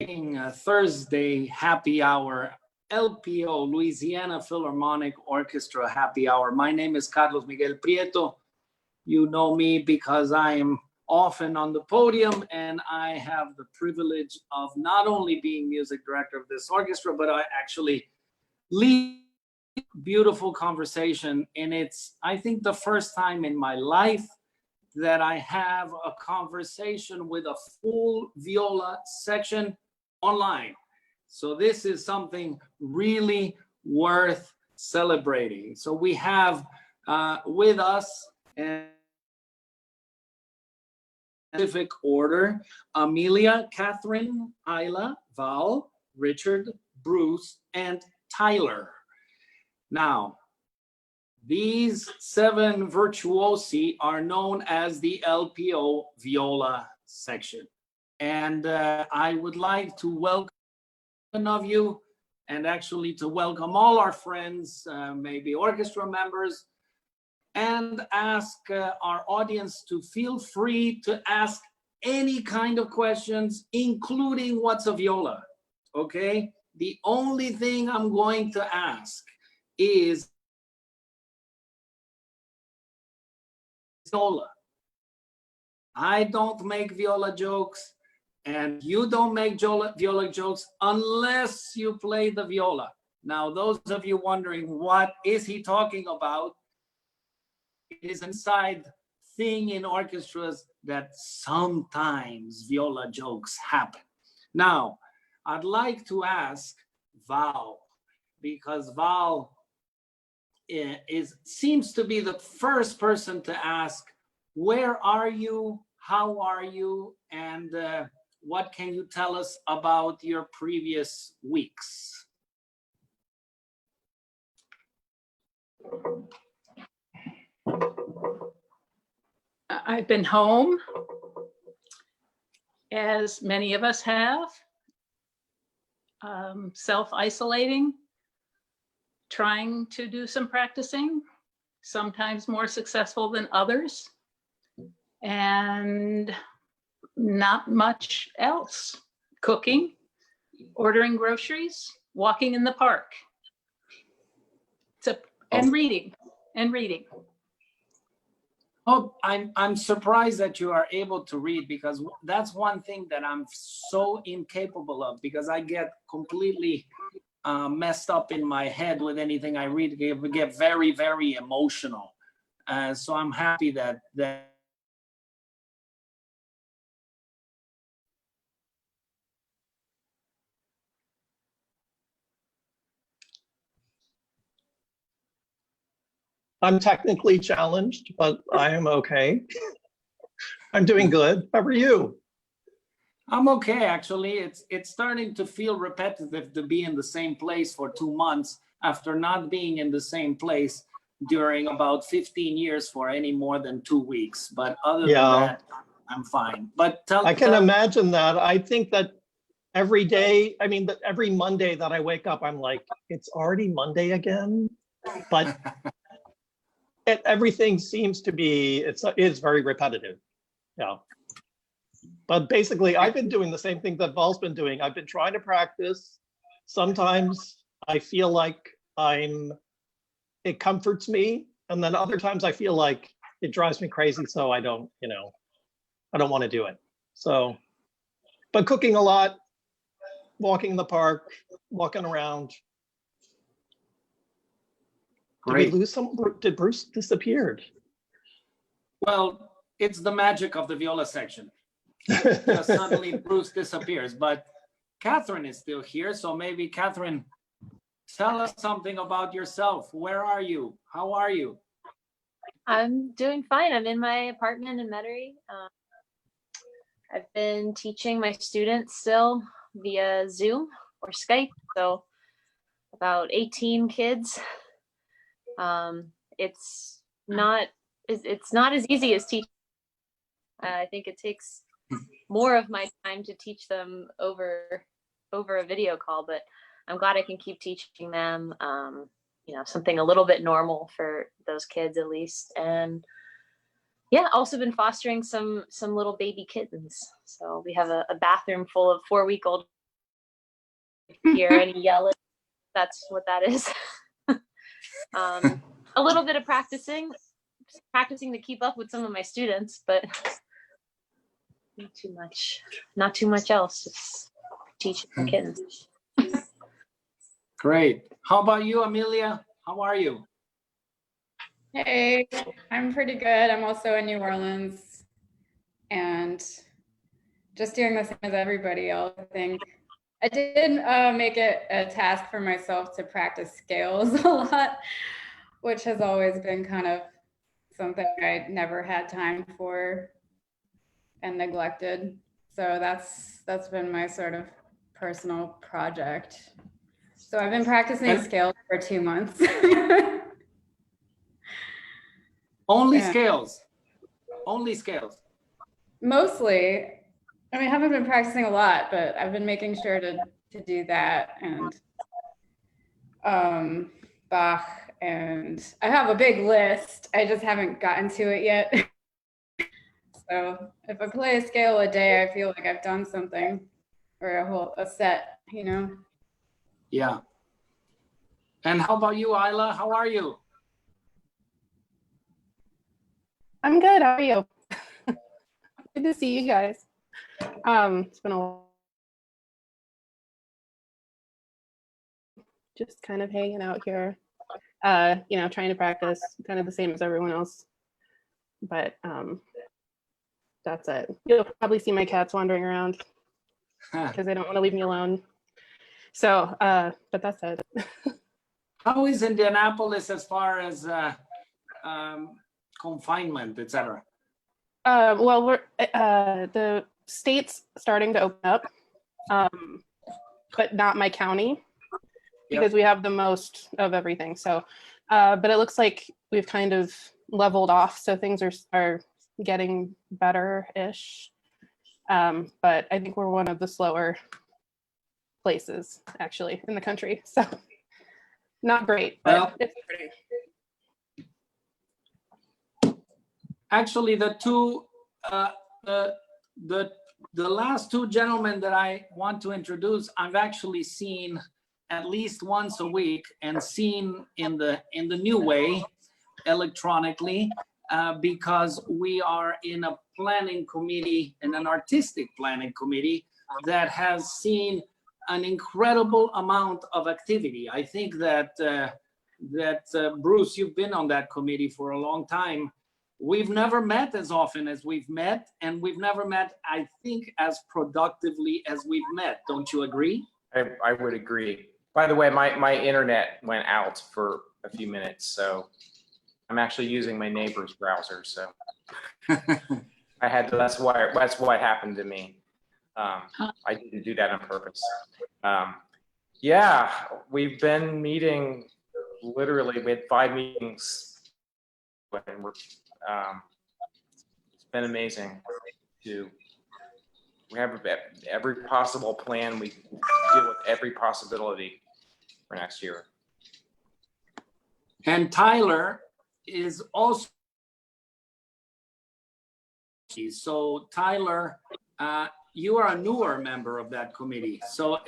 Thursday happy hour, LPO, Louisiana Philharmonic Orchestra happy hour. My name is Carlos Miguel Prieto. You know me because I am often on the podium, and I have the privilege of not only being music director of this orchestra, but I actually lead beautiful conversation. And it's, I think, the first time in my life that I have a conversation with a full viola section online. So this is something really worth celebrating. So we have with us, in specific order, Amelia, Catherine, Ila, Val, Richard, Bruce, and Tyler. Now, these 7 virtuosi are known as the LPO viola section. And I would like to welcome of you, and actually to welcome all our friends, maybe orchestra members, and ask our audience to feel free to ask any kind of questions, including what's a viola, okay? The only thing I'm going to ask is viola. I don't make viola jokes, and you don't make viola jokes unless you play the viola. Now, those of you wondering, what is he talking about? It is an inside thing in orchestras that sometimes viola jokes happen. Now, I'd like to ask Val, because Val seems to be the first person to ask, where are you? How are you? And what can you tell us about your previous weeks? I've been home, as many of us have, self-isolating, trying to do some practicing, sometimes more successful than others, and not much else. Cooking, ordering groceries, walking in the park, and reading. Oh, I'm surprised that you are able to read, because that's one thing that I'm so incapable of, because I get completely messed up in my head with anything I read. I get very, very emotional. So I'm happy that I'm technically challenged, but I am okay. I'm doing good. How are you? I'm okay, actually. It's starting to feel repetitive to be in the same place for 2 months after not being in the same place during about 15 years for any more than 2 weeks. But other than that, I'm fine. But I can imagine that. I think that every day, I mean, every Monday that I wake up, I'm like, it's already Monday again. But everything seems to be, it's very repetitive. Yeah. But basically, I've been doing the same thing that Val's been doing. I've been trying to practice. Sometimes I feel like it comforts me. And then other times I feel like it drives me crazy. So I don't want to do it. So, but cooking a lot, walking in the park, walking around. Great. Did we lose some? Did Bruce disappeared? Well, it's the magic of the viola section. Just suddenly Bruce disappears, but Catherine is still here. So maybe Catherine, tell us something about yourself. Where are you? How are you? I'm doing fine. I'm in my apartment in Metairie. I've been teaching my students still via Zoom or Skype. So about 18 kids. It's not as easy as teaching. I think it takes more of my time to teach them over a video call, but I'm glad I can keep teaching them, something a little bit normal for those kids at least. And yeah, also been fostering some little baby kittens. So we have a bathroom full of 4-week-old hear any yelling. That's what that is. A little bit of practicing to keep up with some of my students, but not too much else. Just teaching the kids. Great. How about you, Amelia? How are you? Hey, I'm pretty good. I'm also in New Orleans and just doing the same as everybody else. I think I did make it a task for myself to practice scales a lot, which has always been kind of something I never had time for and neglected. So that's been my sort of personal project. So I've been practicing scales for 2 months. Only Yeah. scales. Only scales. Mostly. I mean, I haven't been practicing a lot, but I've been making sure to do that, and Bach, and I have a big list. I just haven't gotten to it yet. So if I play a scale a day, I feel like I've done something, or a set, you know? Yeah. And how about you, Ila? How are you? I'm good. How are you? Good to see you guys. It's been a while. Just kind of hanging out here, trying to practice, kind of the same as everyone else. But that's it. You'll probably see my cats wandering around because they don't want to leave me alone. So, but that's it. How is Indianapolis as far as confinement, etc.? Well, we're the state's starting to open up, but not my county because we have the most of everything. So, but it looks like we've kind of leveled off, so things are getting better-ish. But I think we're one of the slower places actually in the country. So, not great, but Well, it's pretty. Actually, the last two gentlemen that I want to introduce, I've actually seen at least once a week and seen in the new way electronically because we are in a planning committee, in an artistic planning committee that has seen an incredible amount of activity. I think that Bruce, you've been on that committee for a long time. We've never met as often as we've met, and we've never met, I think, as productively as we've met. Don't you agree? I would agree. By the way, my internet went out for a few minutes, so I'm actually using my neighbor's browser. So I had to. That's what happened to me. I didn't do that on purpose. Yeah, we've been meeting. Literally, we had 5 meetings, and it's been amazing. We have every possible plan. We deal with every possibility for next year. And Tyler is also. So Tyler, you are a newer member of that committee. So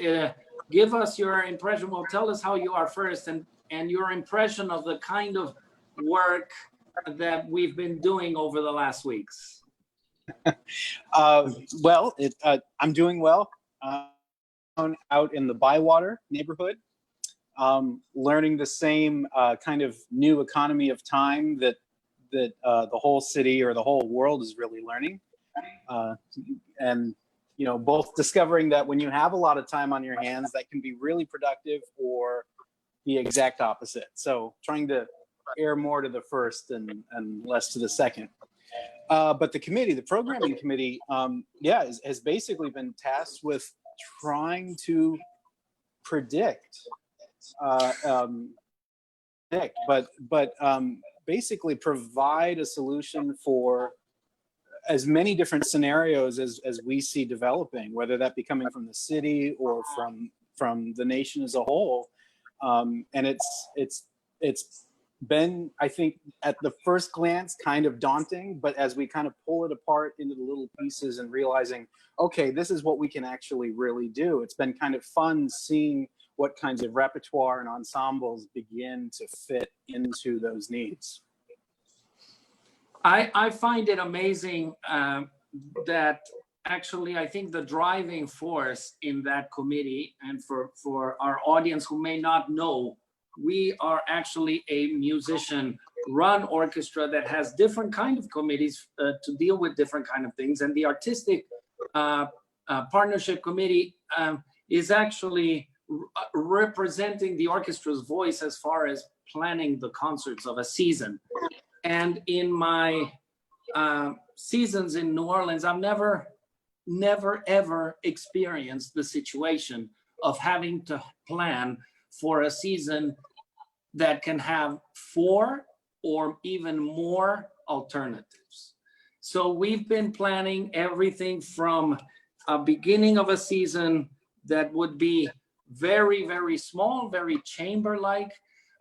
give us your impression. Well, tell us how you are first and your impression of the kind of work that we've been doing over the last weeks. Well, I'm doing well. Out in the Bywater neighborhood, learning the same kind of new economy of time that the whole city or the whole world is really learning, and both discovering that when you have a lot of time on your hands, that can be really productive, or the exact opposite. So trying to err more to the first and less to the second. But the programming committee, has basically been tasked with trying to predict, basically provide a solution for as many different scenarios as we see developing, whether that be coming from the city or from the nation as a whole. And it's been, I think, at the first glance, kind of daunting, but as we kind of pull it apart into the little pieces and realizing, okay, this is what we can actually really do. It's been kind of fun seeing what kinds of repertoire and ensembles begin to fit into those needs. I find it amazing that actually I think the driving force in that committee, and for our audience who may not know, we are actually a musician-run orchestra that has different kind of committees to deal with different kind of things. And the artistic partnership committee is actually representing the orchestra's voice as far as planning the concerts of a season. And in my seasons in New Orleans, I've never ever experienced the situation of having to plan for a season that can have 4 or even more alternatives. So we've been planning everything from a beginning of a season that would be very, very small, very chamber-like,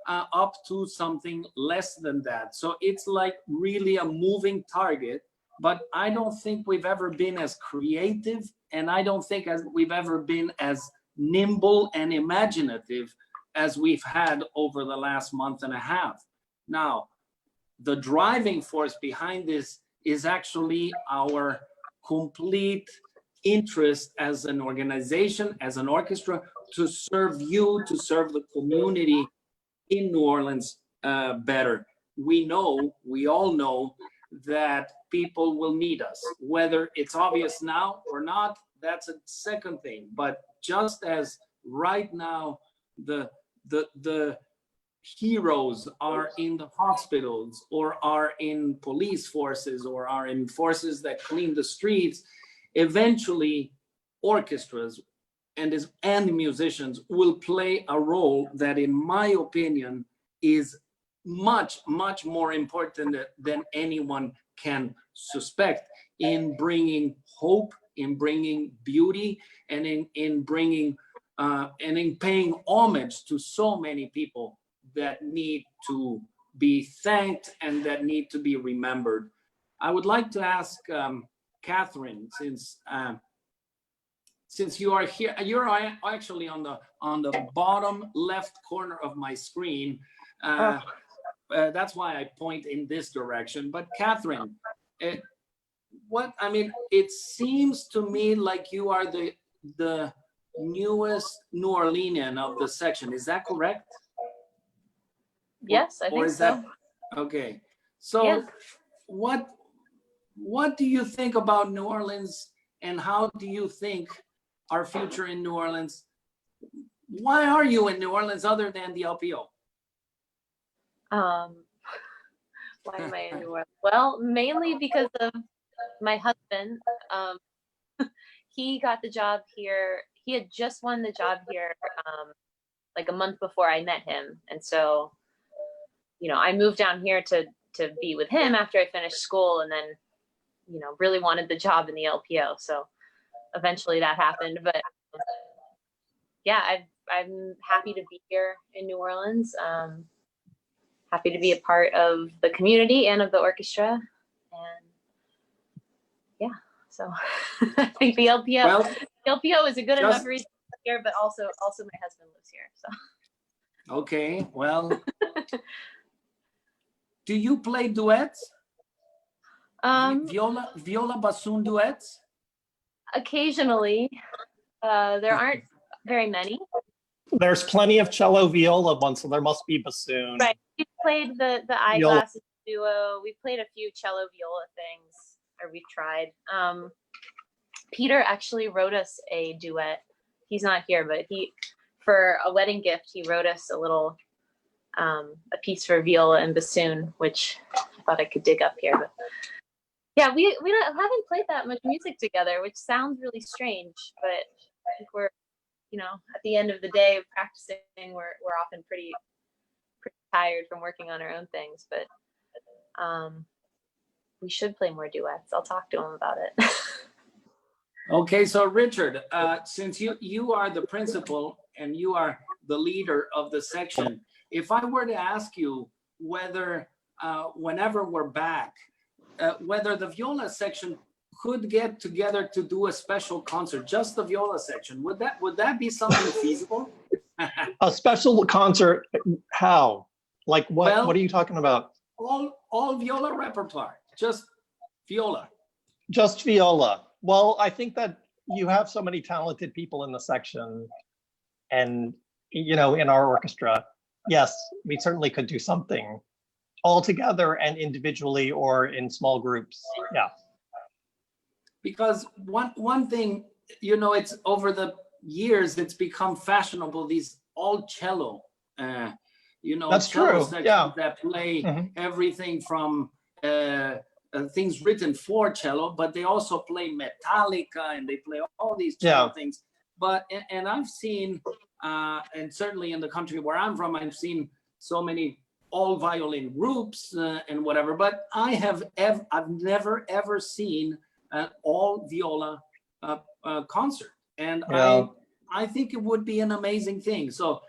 up to something less than that. So it's like really a moving target, but I don't think we've ever been as creative, and I don't think we've ever been as nimble and imaginative as we've had over the last month and a half. Now, the driving force behind this is actually our complete interest as an organization, as an orchestra, to serve you, to serve the community in New Orleans better. We all know that people will need us. Whether it's obvious now or not, that's a second thing. But just as right now, the heroes are in the hospitals or are in police forces or are in forces that clean the streets, eventually orchestras and musicians will play a role that, in my opinion, is much, much more important than anyone can suspect in bringing hope, in bringing beauty, and in bringing and in paying homage to so many people that need to be thanked and that need to be remembered. I would like to ask Catherine, since you are here, you're actually on the bottom left corner of my screen. That's why I point in this direction. But Catherine, it seems to me like you are the newest New Orleanian of the section. Is that correct? Yes, I think so. Okay. So Yeah. what do you think about New Orleans, and how do you think our future in New Orleans? Why are you in New Orleans other than the LPO? Why am I in New Orleans? Well, mainly because of my husband. He got the job here. He had just won the job here like a month before I met him. And so, I moved down here to be with him after I finished school, and then, really wanted the job in the LPO. So eventually that happened. But yeah, I'm happy to be here in New Orleans. Happy to be a part of the community and of the orchestra. And yeah, so I think the LPO is a good enough reason here, but also my husband lives here. So okay, well, do you play duets? Viola bassoon duets? Occasionally. There aren't very many. There's plenty of cello viola ones, so there must be bassoon. Right. We played the eyeglasses duo. We played a few cello viola things, or we've tried. Peter actually wrote us a duet. He's not here, but for a wedding gift, he wrote us a little a piece for viola and bassoon, which I thought I could dig up here. But yeah, we haven't played that much music together, which sounds really strange, but I think we're, at the end of the day of practicing, we're often pretty tired from working on our own things, but we should play more duets. I'll talk to him about it. Okay, so Richard, since you are the principal and you are the leader of the section, if I were to ask you whether whenever we're back, whether the viola section could get together to do a special concert, just the viola section. Would that be something feasible? A special concert, how? Like what? Well, what are you talking about? All viola repertoire, just viola. Just viola. Well, I think that you have so many talented people in the section, and in our orchestra. Yes, we certainly could do something all together and individually or in small groups. Yeah. Because one thing, it's over the years, it's become fashionable, these all cello, That's cello true. sections Yeah. that play Mhm. everything from things written for cello, but they also play Metallica and they play all these cello things. But, and I've seen, and certainly in the country where I'm from, I've seen so many all violin groups and whatever, but I've never ever seen an all viola concert, and I think it would be an amazing thing. So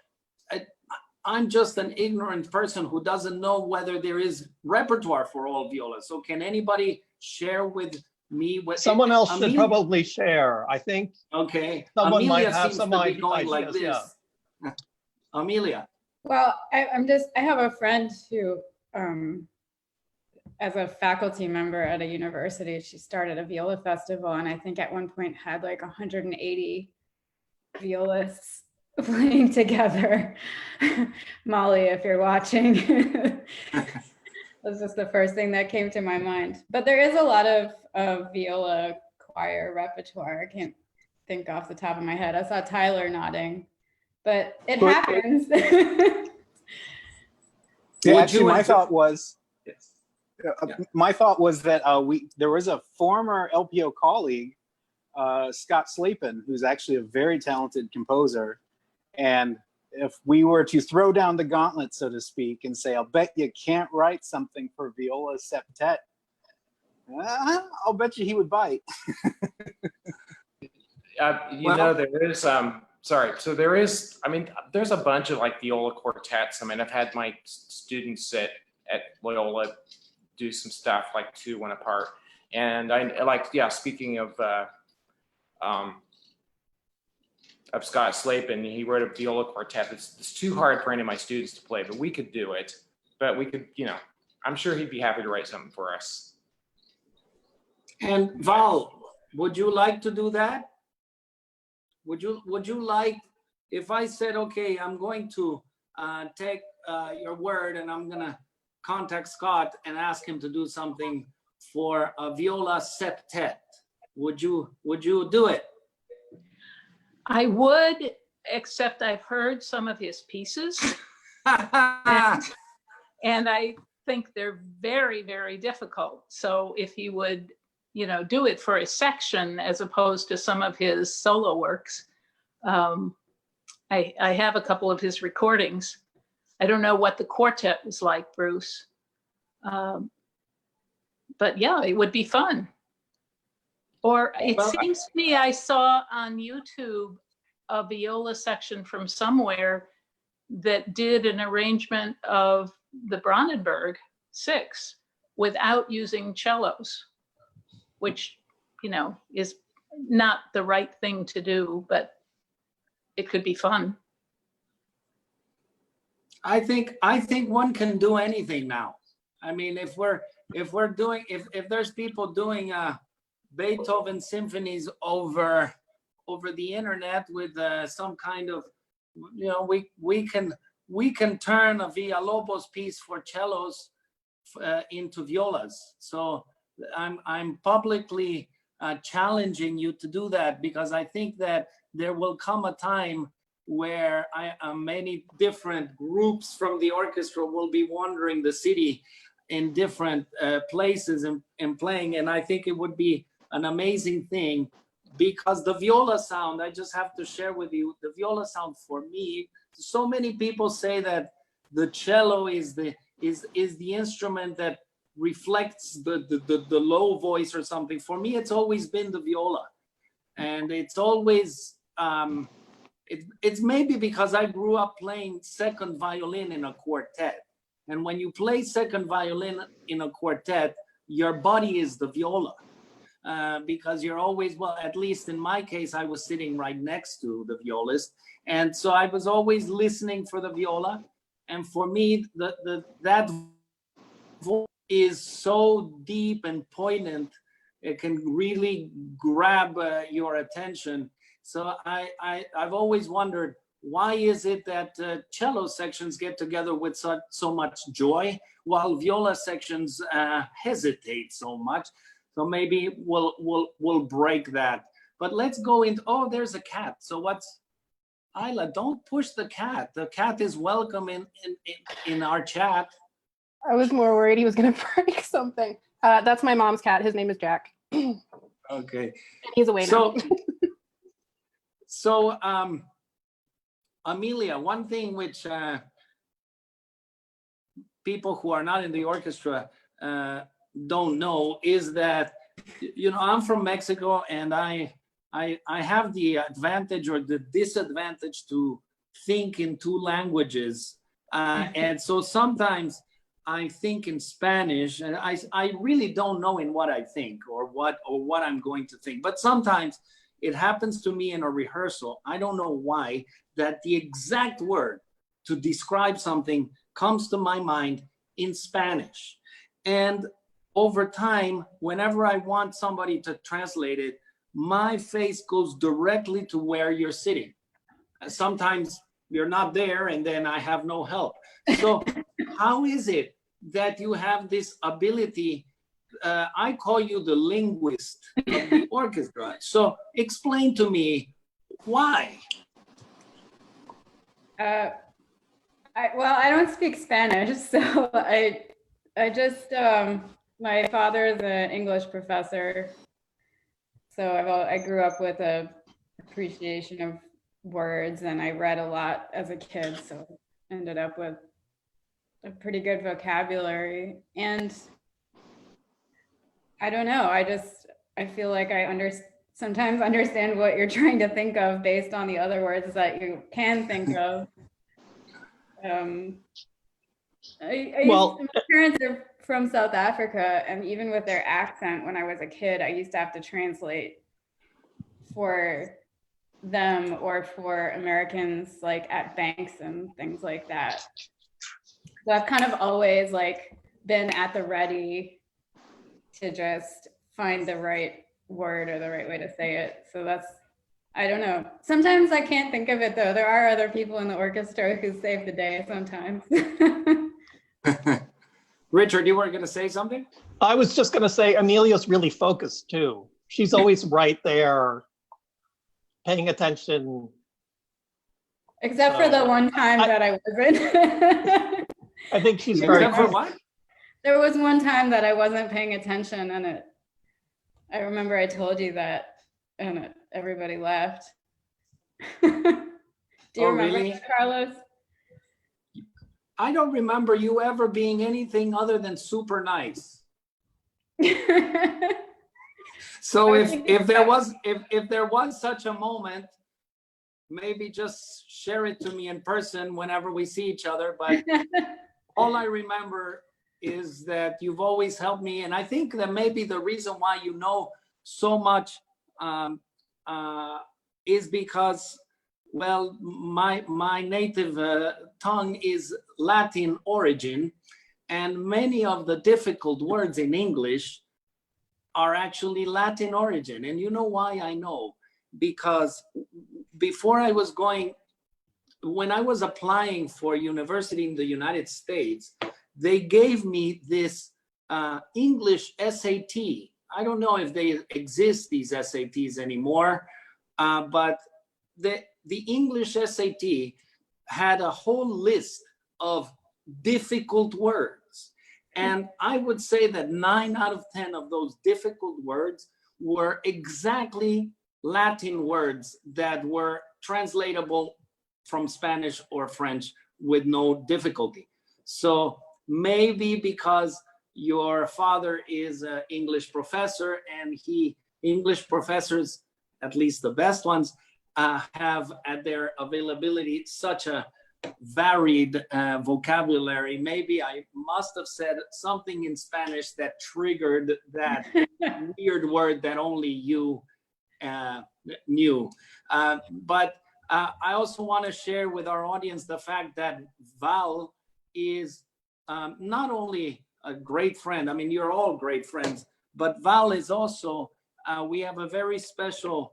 I'm just an ignorant person who doesn't know whether there is repertoire for all viola. So can anybody share with me what Someone else should probably share, I think. Okay, Someone Amelia might have seems some to be going ideas, like this. Amelia. Well, I have a friend who, as a faculty member at a university, she started a viola festival, and I think at one point had like 180 violists playing together. Molly, if you're watching, that's just the first thing that came to my mind. But there is a lot of viola choir repertoire. I can't think off the top of my head. I saw Tyler nodding, but it happens. Yeah, actually, my thought was that there was a former LPO colleague, Scott Slapin, who's actually a very talented composer, and if we were to throw down the gauntlet, so to speak, and say, I'll bet you can't write something for viola septet, I'll bet you he would bite. There is so there is, there's a bunch of like viola quartets. I've had my students at Loyola do some stuff like 2-1 apart, and speaking of Scott Slapin, he wrote a viola quartet. It's too hard for any of my students to play, but we could do it. But we could, I'm sure he'd be happy to write something for us. And Val, would you like to do that? Would you like, if I said, okay, I'm going to take your word and I'm gonna contact Scott and ask him to do something for a viola septet, would you do it? I would, except I've heard some of his pieces, and I think they're very, very difficult. So if he would, do it for a section as opposed to some of his solo works, I have a couple of his recordings. I don't know what the quartet was like, Bruce, but yeah, it would be fun. Or it seems to me I saw on YouTube a viola section from somewhere that did an arrangement of the Brandenburg 6 without using cellos, which, is not the right thing to do, but it could be fun. I think one can do anything now. If there's people doing Beethoven symphonies over the internet with some kind of, we can turn a Villalobos piece for cellos into violas. So I'm publicly challenging you to do that, because I think that there will come a time where many different groups from the orchestra will be wandering the city in different places and playing, and I think it would be an amazing thing, because the viola sound, I just have to share with you, the viola sound for me, so many people say that the cello is the instrument that reflects the low voice or something. For me, it's always been the viola, and it's always it's maybe because I grew up playing second violin in a quartet, And when you play second violin in a quartet, your body is the viola. Because you're always, well, at least in my case, I was sitting right next to the violist. And so I was always listening for the viola. And for me, that voice is so deep and poignant, it can really grab your attention. So I've always wondered, why is it that cello sections get together with so much joy, while viola sections hesitate so much? So maybe we'll break that. But let's go into, oh, there's a cat. So what's, Ila, don't push the cat. The cat is welcome in our chat. I was more worried he was going to break something. That's my mom's cat. His name is Jack. Okay. He's away now. So Amelia, one thing which people who are not in the orchestra don't know is that, you know, I'm from Mexico, and I have the advantage or the disadvantage to think in two languages. And so sometimes I think in Spanish, and I really don't know in what I think or what I'm going to think. But sometimes it happens to me in a rehearsal, I don't know why, that the exact word to describe something comes to my mind in Spanish. And over time, whenever I want somebody to translate it, my face goes directly to where you're sitting. Sometimes you're not there, and then I have no help. So how is it that you have this ability? I call you the linguist of the orchestra. So explain to me why. I don't speak Spanish, so I just my father is an English professor, so I grew up with a appreciation of words, and I read a lot as a kid, so ended up with a pretty good vocabulary. And I don't know, I feel like I sometimes understand what you're trying to think of based on the other words that you can think of. My parents are from South Africa, and even with their accent, when I was a kid, I used to have to translate for them or for Americans, like at banks and things like that. So I've kind of always like been at the ready to just find the right word or the right way to say it. So that's, I don't know. Sometimes I can't think of it though. There are other people in the orchestra who save the day sometimes. Richard, you were going to say something? I was just going to say Amelia's really focused too. She's always right there, paying attention. Except for the one time that I wasn't. I think she's very. Except for what? There was one time that I wasn't paying attention, and I remember I told you that, and everybody laughed. Do you remember really? that, Carlos? I don't remember you ever being anything other than super nice. So if there was such a moment, maybe just share it to me in person whenever we see each other. But all I remember is that you've always helped me, and I think that maybe the reason why you know so much is because, well, my native tongue is Latin origin, and many of the difficult words in English are actually Latin origin. And you know why I know? Because before when I was applying for university in the United States, they gave me this English SAT. I don't know if they exist, these SATs anymore, but the English SAT had a whole list of difficult words. And I would say that 9 out of 10 of those difficult words were exactly Latin words that were translatable from Spanish or French with no difficulty. So maybe because your father is an English professor, and English professors, at least the best ones, have at their availability such a varied vocabulary. Maybe I must have said something in Spanish that triggered that weird word that only you knew. But I also want to share with our audience the fact that Val is not only a great friend, I mean, you're all great friends, but Val is also, we have a very special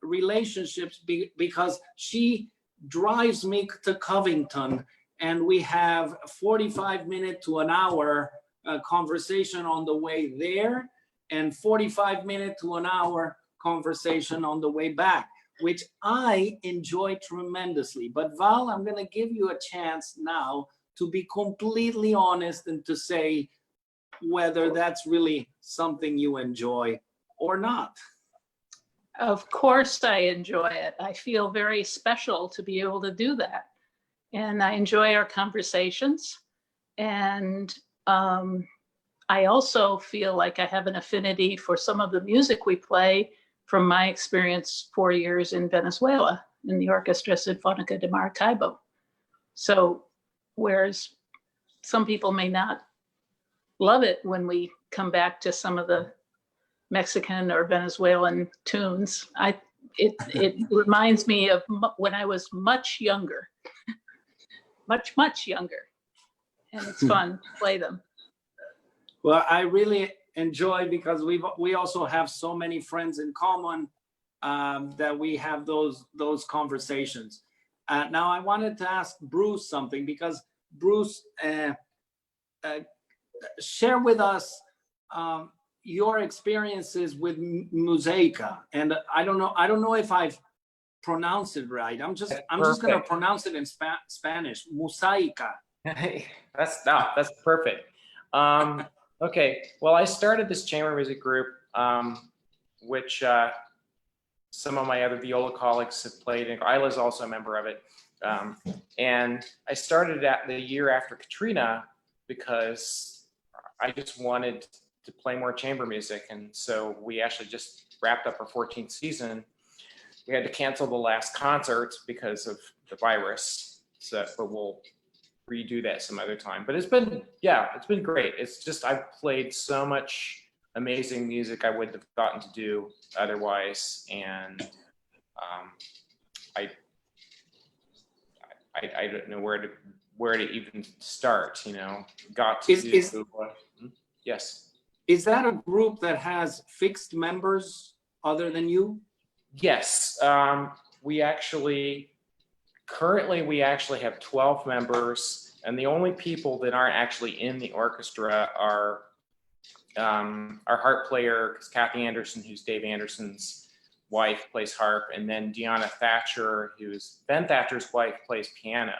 relationships because she drives me to Covington, and we have 45-minute to an hour conversation on the way there, and 45-minute to an hour conversation on the way back, which I enjoy tremendously. But Val, I'm going to give you a chance now to be completely honest and to say whether that's really something you enjoy or not. Of course I enjoy it. I feel very special to be able to do that. And I enjoy our conversations. And I also feel like I have an affinity for some of the music we play from my experience 4 years in Venezuela in the Orchestra Sinfónica de Maracaibo. So whereas some people may not love it when we come back to some of the Mexican or Venezuelan tunes, it reminds me of when I was much younger, much younger, and it's fun to play them. Well, I really enjoy because we also have so many friends in common that we have those conversations. Now I wanted to ask Bruce something, because Bruce, share with us your experiences with Muzika, and I don't know if I've pronounced it right. I'm just going to pronounce it in Spanish. Muzika. That's perfect. Okay, well, I started this chamber music group, which some of my other viola colleagues have played in. Ila's also a member of it. And I started the year after Katrina because I just wanted to play more chamber music. And so we actually just wrapped up our 14th season. We had to cancel the last concert because of the virus. So, but we'll redo that some other time. But it's been great. It's just, I've played so much amazing music I wouldn't have gotten to do otherwise. And I don't know where to even start, you know. Yes. Is that a group that has fixed members other than you? Yes. Currently we actually have 12 members, and the only people that aren't actually in the orchestra are our harp player, Kathy Anderson, who's Dave Anderson's wife, plays harp, and then Deanna Thatcher, who's Ben Thatcher's wife, plays piano.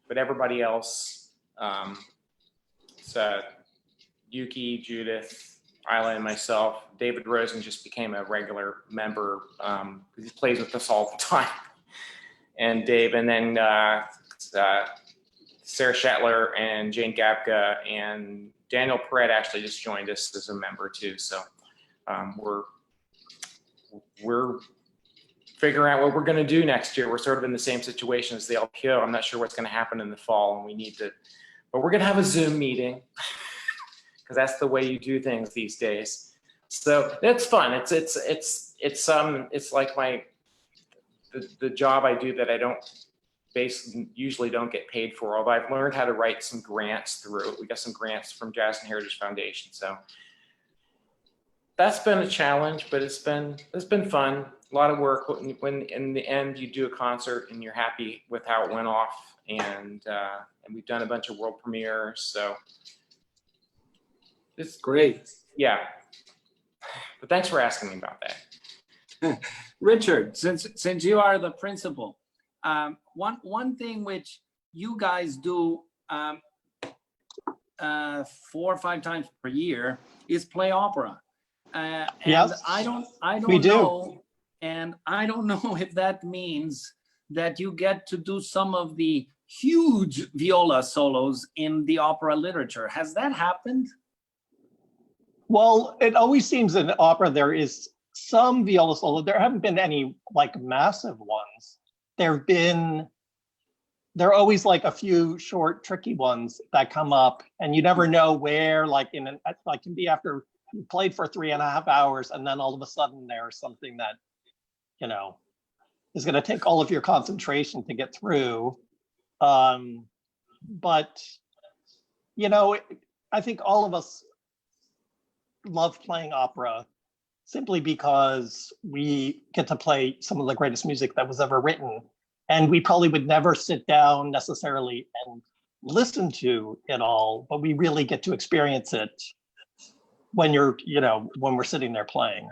But everybody else, Yuki, Judith, Ila, and myself. David Rosen just became a regular member because he plays with us all the time. And Dave, and then Sarah Shetler and Jane Gabka and Daniel Perret actually just joined us as a member too. So we're figuring out what we're going to do next year. We're sort of in the same situation as the LPO. I'm not sure what's going to happen in the fall, and but we're going to have a Zoom meeting because that's the way you do things these days. So it's fun. It's like the job I do that I usually don't get paid for, although I've learned how to write some grants through it. We got some grants from Jazz and Heritage Foundation. So that's been a challenge, but it's been fun. A lot of work when in the end you do a concert and you're happy with how it went off, and we've done a bunch of world premieres. So it's great. Yeah. But thanks for asking me about that. Richard, since you are the principal, one thing which you guys do 4 or 5 times per year is play opera. And yes, I don't we know, and I don't know if that means that you get to do some of the huge viola solos in the opera literature. Has that happened? Well, it always seems in opera there is some viola solo. There haven't been any like massive ones. There have been there are always like a few short, tricky ones that come up, and you never know where, like can be after you played for 3.5 hours, and then all of a sudden there's something that, is going to take all of your concentration to get through. But, I think all of us love playing opera simply because we get to play some of the greatest music that was ever written. And we probably would never sit down necessarily and listen to it all, but we really get to experience it when when we're sitting there playing.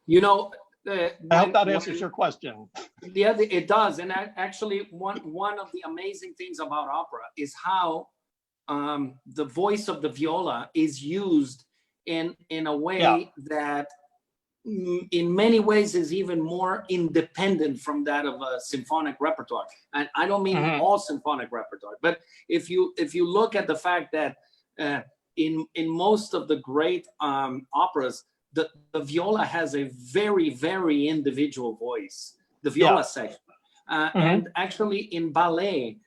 I hope that answers your question. Yeah, it does. And actually, one of the amazing things about opera is how the voice of the viola is used in a way that in many ways is even more independent from that of a symphonic repertoire. And I don't mean all symphonic repertoire, but if you look at the fact that in most of the great operas, the viola has a very, very individual voice, the viola section. And actually in ballet,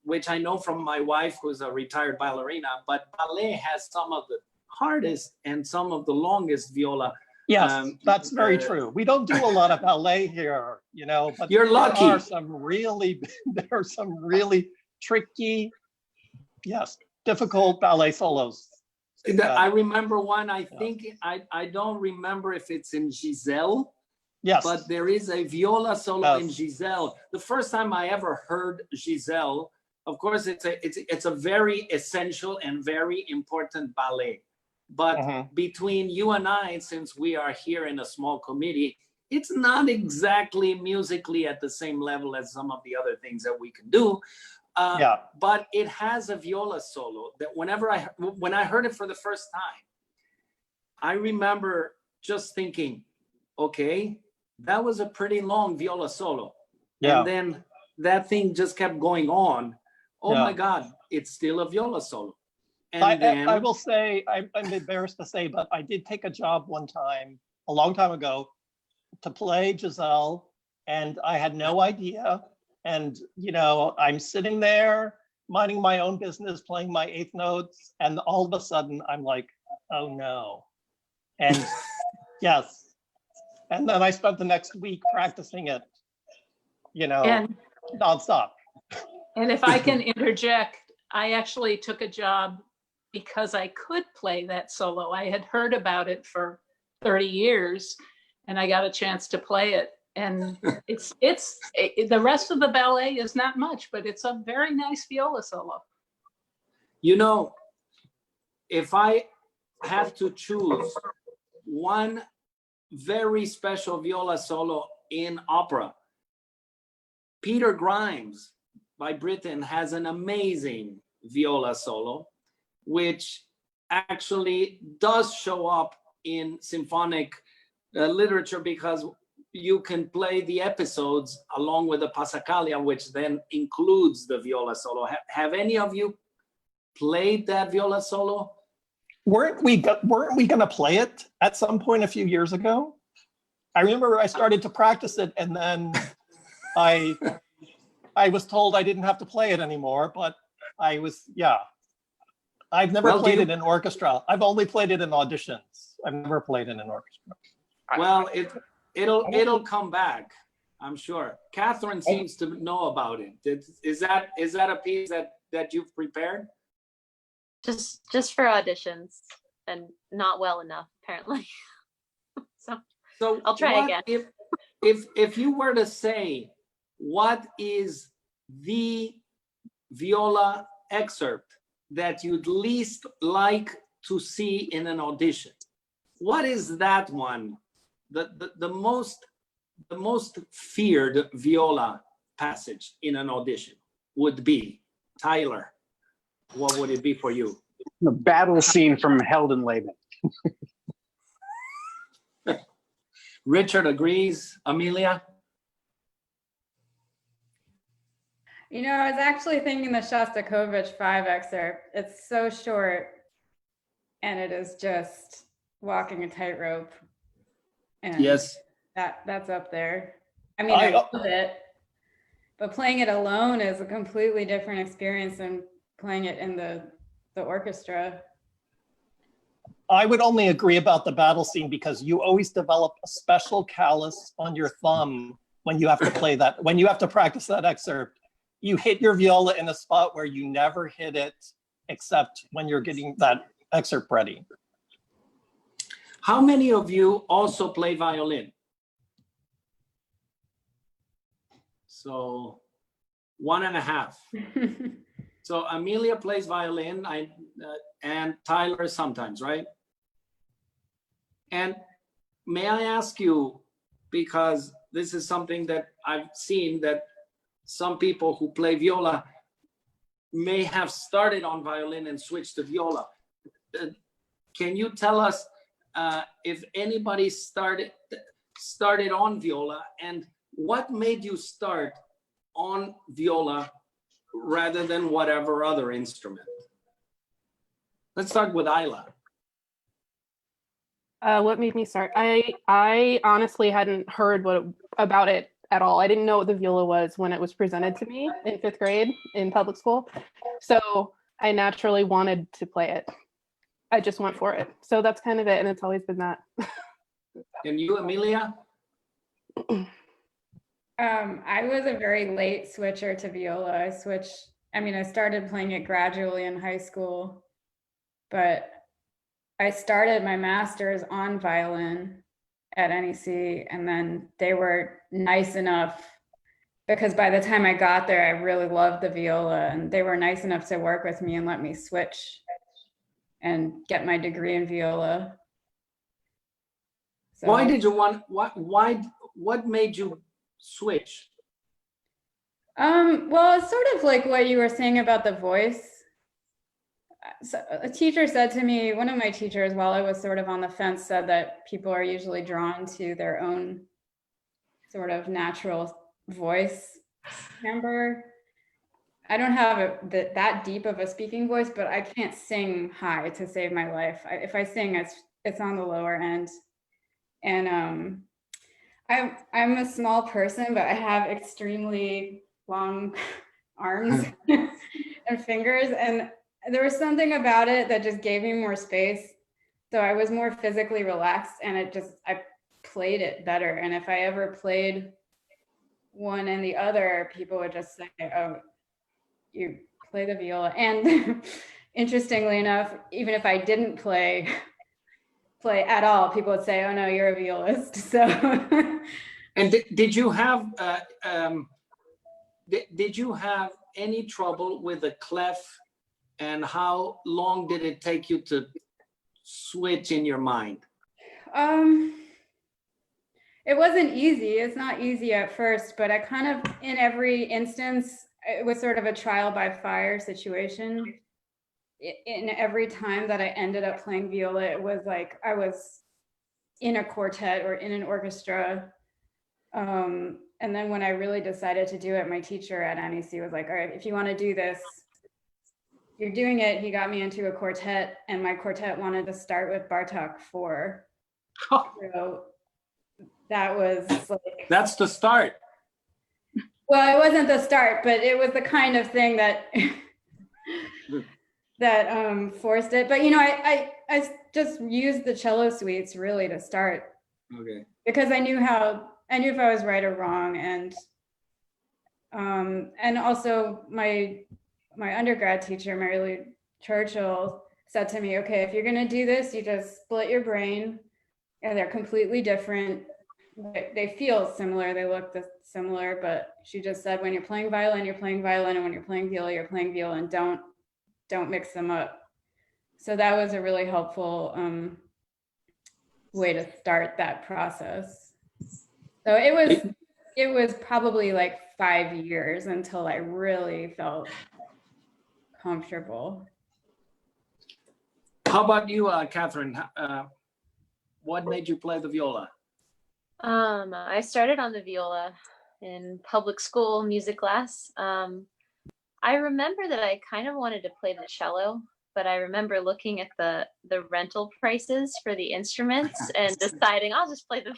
which I know from my wife, who's a retired ballerina, but ballet has some of the hardest and some of the longest viola. Yes, that's very true. We don't do a lot of ballet here, but you're lucky. There are some really tricky, difficult ballet solos. I remember one, I think, I don't remember if it's in Giselle. Yes. But there is a viola solo in Giselle. The first time I ever heard Giselle, of course, it's a very essential and very important ballet. But between you and I, since we are here in a small committee, it's not exactly musically at the same level as some of the other things that we can do. But it has a viola solo that when I heard it for the first time, I remember just thinking, okay, that was a pretty long viola solo. And then that thing just kept going on. Oh my God, it's still a viola solo. And then I will say, I'm embarrassed to say, but I did take a job one time, a long time ago, to play Giselle, and I had no idea. And, I'm sitting there minding my own business, playing my eighth notes, and all of a sudden I'm like, oh no. And yes. And then I spent the next week practicing it, nonstop. And if I can interject, I actually took a job because I could play that solo. I had heard about it for 30 years and I got a chance to play it. And it's the rest of the ballet is not much, but it's a very nice viola solo. If I have to choose one very special viola solo in opera, Peter Grimes by Britain has an amazing viola solo, which actually does show up in symphonic literature because you can play the episodes along with the Passacaglia, which then includes the viola solo. Have any of you played that viola solo? Weren't we going to play it at some point a few years ago? I remember I started to practice it, and then I was told I didn't have to play it anymore. But I've never played it in orchestra. I've only played it in auditions. I've never played it in orchestra. Well, it'll come back, I'm sure. Catherine seems to know about it. Is that a piece that you've prepared? Just for auditions, and not well enough, apparently. So I'll try again. If you were to say, what is the viola excerpt that you'd least like to see in an audition, what is that one? The most feared viola passage in an audition would be? Tyler, what would it be for you? The battle scene from Heldenleben. Richard agrees. Amelia? I was actually thinking the Shostakovich 5 excerpt. It's so short, and it is just walking a tightrope. And yes, that's up there. I mean, I love it. but playing it alone is a completely different experience than playing it in the orchestra. I would only agree about the battle scene because you always develop a special callus on your thumb when you have to play that, when you have to practice that excerpt. You hit your viola in a spot where you never hit it except when you're getting that excerpt ready. How many of you also play violin? So 1.5. So Amelia plays violin, and Tyler sometimes, right? And may I ask you, because this is something that I've seen, that some people who play viola may have started on violin and switched to viola. Can you tell us if anybody started on viola, and what made you start on viola rather than whatever other instrument? Let's start with Ila. What made me start? I honestly hadn't heard about it at all. I didn't know what the viola was when it was presented to me in 5th grade in public school. So I naturally wanted to play it. I just went for it. So that's kind of it, and it's always been that. And you, Amelia? I was a very late switcher to viola. I started playing it gradually in high school, but I started my master's on violin at NEC, and then they were nice enough, because by the time I got there, I really loved the viola, and they were nice enough to work with me and let me switch and get my degree in viola. So, Why did you want, what made you switch? well, it's sort of like what you were saying about the voice. So a teacher said to me, one of my teachers, while I was sort of on the fence, said that people are usually drawn to their own sort of natural voice timbre. I don't have that deep of a speaking voice, but I can't sing high to save my life. If I sing, it's on the lower end. And I'm a small person, but I have extremely long arms and fingers, and there was something about it that just gave me more space. So I was more physically relaxed, and I played it better. And if I ever played one and the other, people would just say, "Oh, you play the viola." And interestingly enough, even if I didn't play at all, people would say, "Oh no, you're a violist." So. And did you have any trouble with the clef, and how long did it take you to switch in your mind? It wasn't easy. It's not easy at first, but I kind of, in every instance, it was sort of a trial by fire situation. In every time that I ended up playing viola, it was like I was in a quartet or in an orchestra. And then when I really decided to do it, my teacher at NEC was like, "All right, if you want to do this, you're doing it." He got me into a quartet, and my quartet wanted to start with Bartok 4. So that was like, That's the start. well, it wasn't the start, but it was the kind of thing that that forced it. But I just used the cello suites really to start. Okay. Because I knew if I was right or wrong, and also my undergrad teacher, Mary Lou Churchill, said to me, "Okay, if you're gonna do this, you just split your brain, and they're completely different. They feel similar, they look similar, but she just said, when you're playing violin, you're playing violin, and when you're playing viola, you're playing viola, and don't mix them up." So that was a really helpful way to start that process. So it was probably like 5 years until I really felt comfortable. How about you, Catherine? What made you play the viola? I started on the viola in public school music class. I remember that I kind of wanted to play the cello, but I remember looking at the rental prices for the instruments and deciding I'll just play the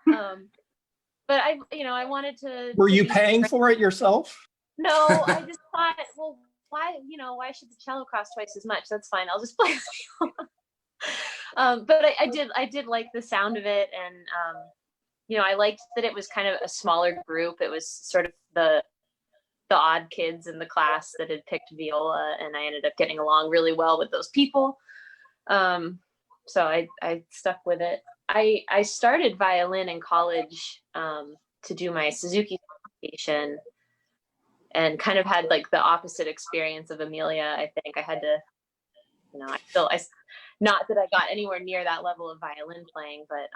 viola. but I wanted to. Were to you be paying for it yourself? No, I just thought, well, why should the cello cost twice as much? That's fine. I'll just play the viola. But I did like the sound of it, and I liked that it was kind of a smaller group. It was sort of the odd kids in the class that had picked viola, and I ended up getting along really well with those people. So I stuck with it. I started violin in college to do my Suzuki certification, and kind of had like the opposite experience of Amelia. I think I had to, not that I got anywhere near that level of violin playing, but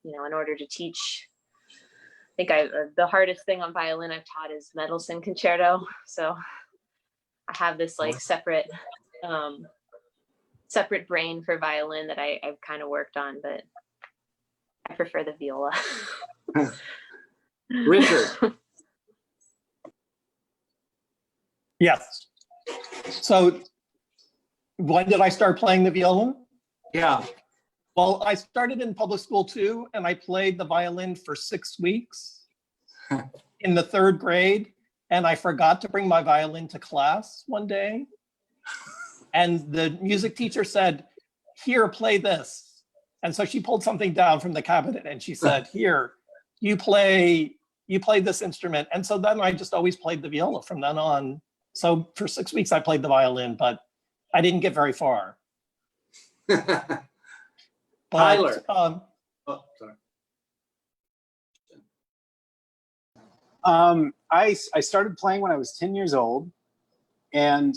in order to teach, I think the hardest thing on violin I've taught is Mendelssohn Concerto. So I have this like separate brain for violin that I've kind of worked on, but I prefer the viola. Richard. Yes. So when did I start playing the viola? Yeah. Well, I started in public school too, and I played the violin for 6 weeks in the 3rd grade, and I forgot to bring my violin to class one day. And the music teacher said, "Here, play this." And so she pulled something down from the cabinet and she said, "Here, you play this instrument." And so then I just always played the viola from then on. So for 6 weeks I played the violin, but I didn't get very far. But, Tyler. Oh, sorry. I started playing when I was 10 years old, and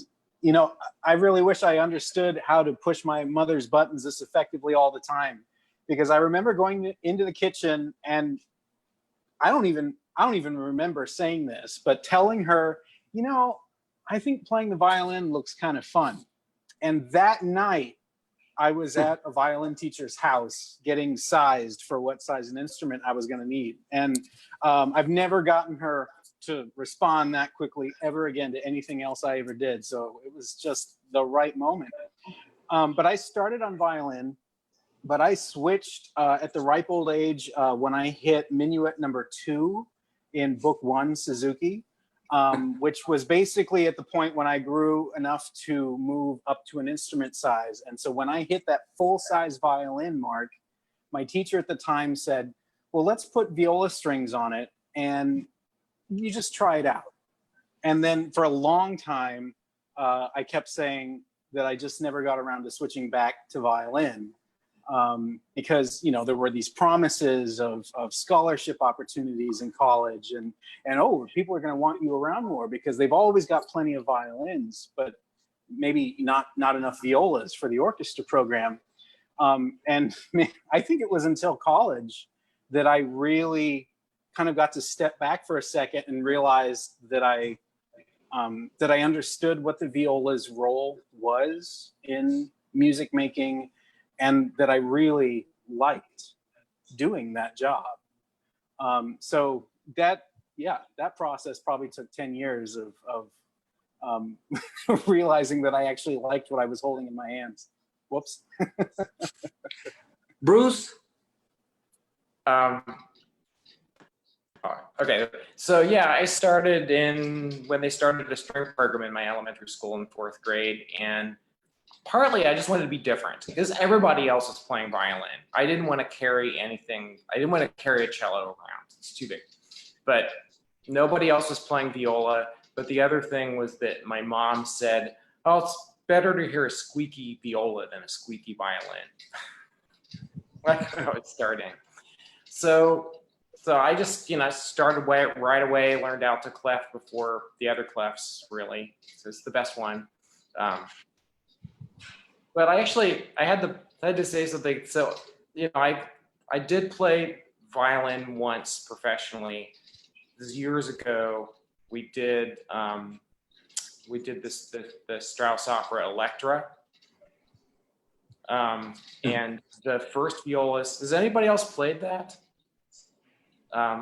I really wish I understood how to push my mother's buttons this effectively all the time, because I remember going into the kitchen, and I don't even remember saying this, but telling her, I think playing the violin looks kind of fun. And that night I was at a violin teacher's house getting sized for what size an instrument I was going to need. And I've never gotten her to respond that quickly ever again to anything else I ever did. So it was just the right moment. But I started on violin, but I switched at the ripe old age when I hit Minuet number 2 in Book 1 Suzuki, which was basically at the point when I grew enough to move up to an instrument size. And so when I hit that full-size violin mark, my teacher at the time said, "Well, let's put viola strings on it and you just try it out." And then for a long time, I kept saying that I just never got around to switching back to violin. Because there were these promises of scholarship opportunities in college, and people are going to want you around more because they've always got plenty of violins, but maybe not enough violas for the orchestra program. And I think it was until college that I really kind of got to step back for a second and realize that I understood what the viola's role was in music making, and that I really liked doing that job. So that process probably took 10 years of realizing that I actually liked what I was holding in my hands. Whoops. Bruce? Okay, so yeah, I started when they started the string program in my elementary school in 4th grade, and partly I just wanted to be different because everybody else was playing violin. I didn't want to carry anything. I didn't want to carry a cello around. It's too big. But nobody else was playing viola. But the other thing was that my mom said, "Oh, it's better to hear a squeaky viola than a squeaky violin." Like when I was starting. So I just, started right away, learned alto clef before the other clefs, really. So it's the best one. But I had to say something. So, I did play violin once professionally. This is years ago. We did the Strauss opera Elektra. And the first violist, has anybody else played that?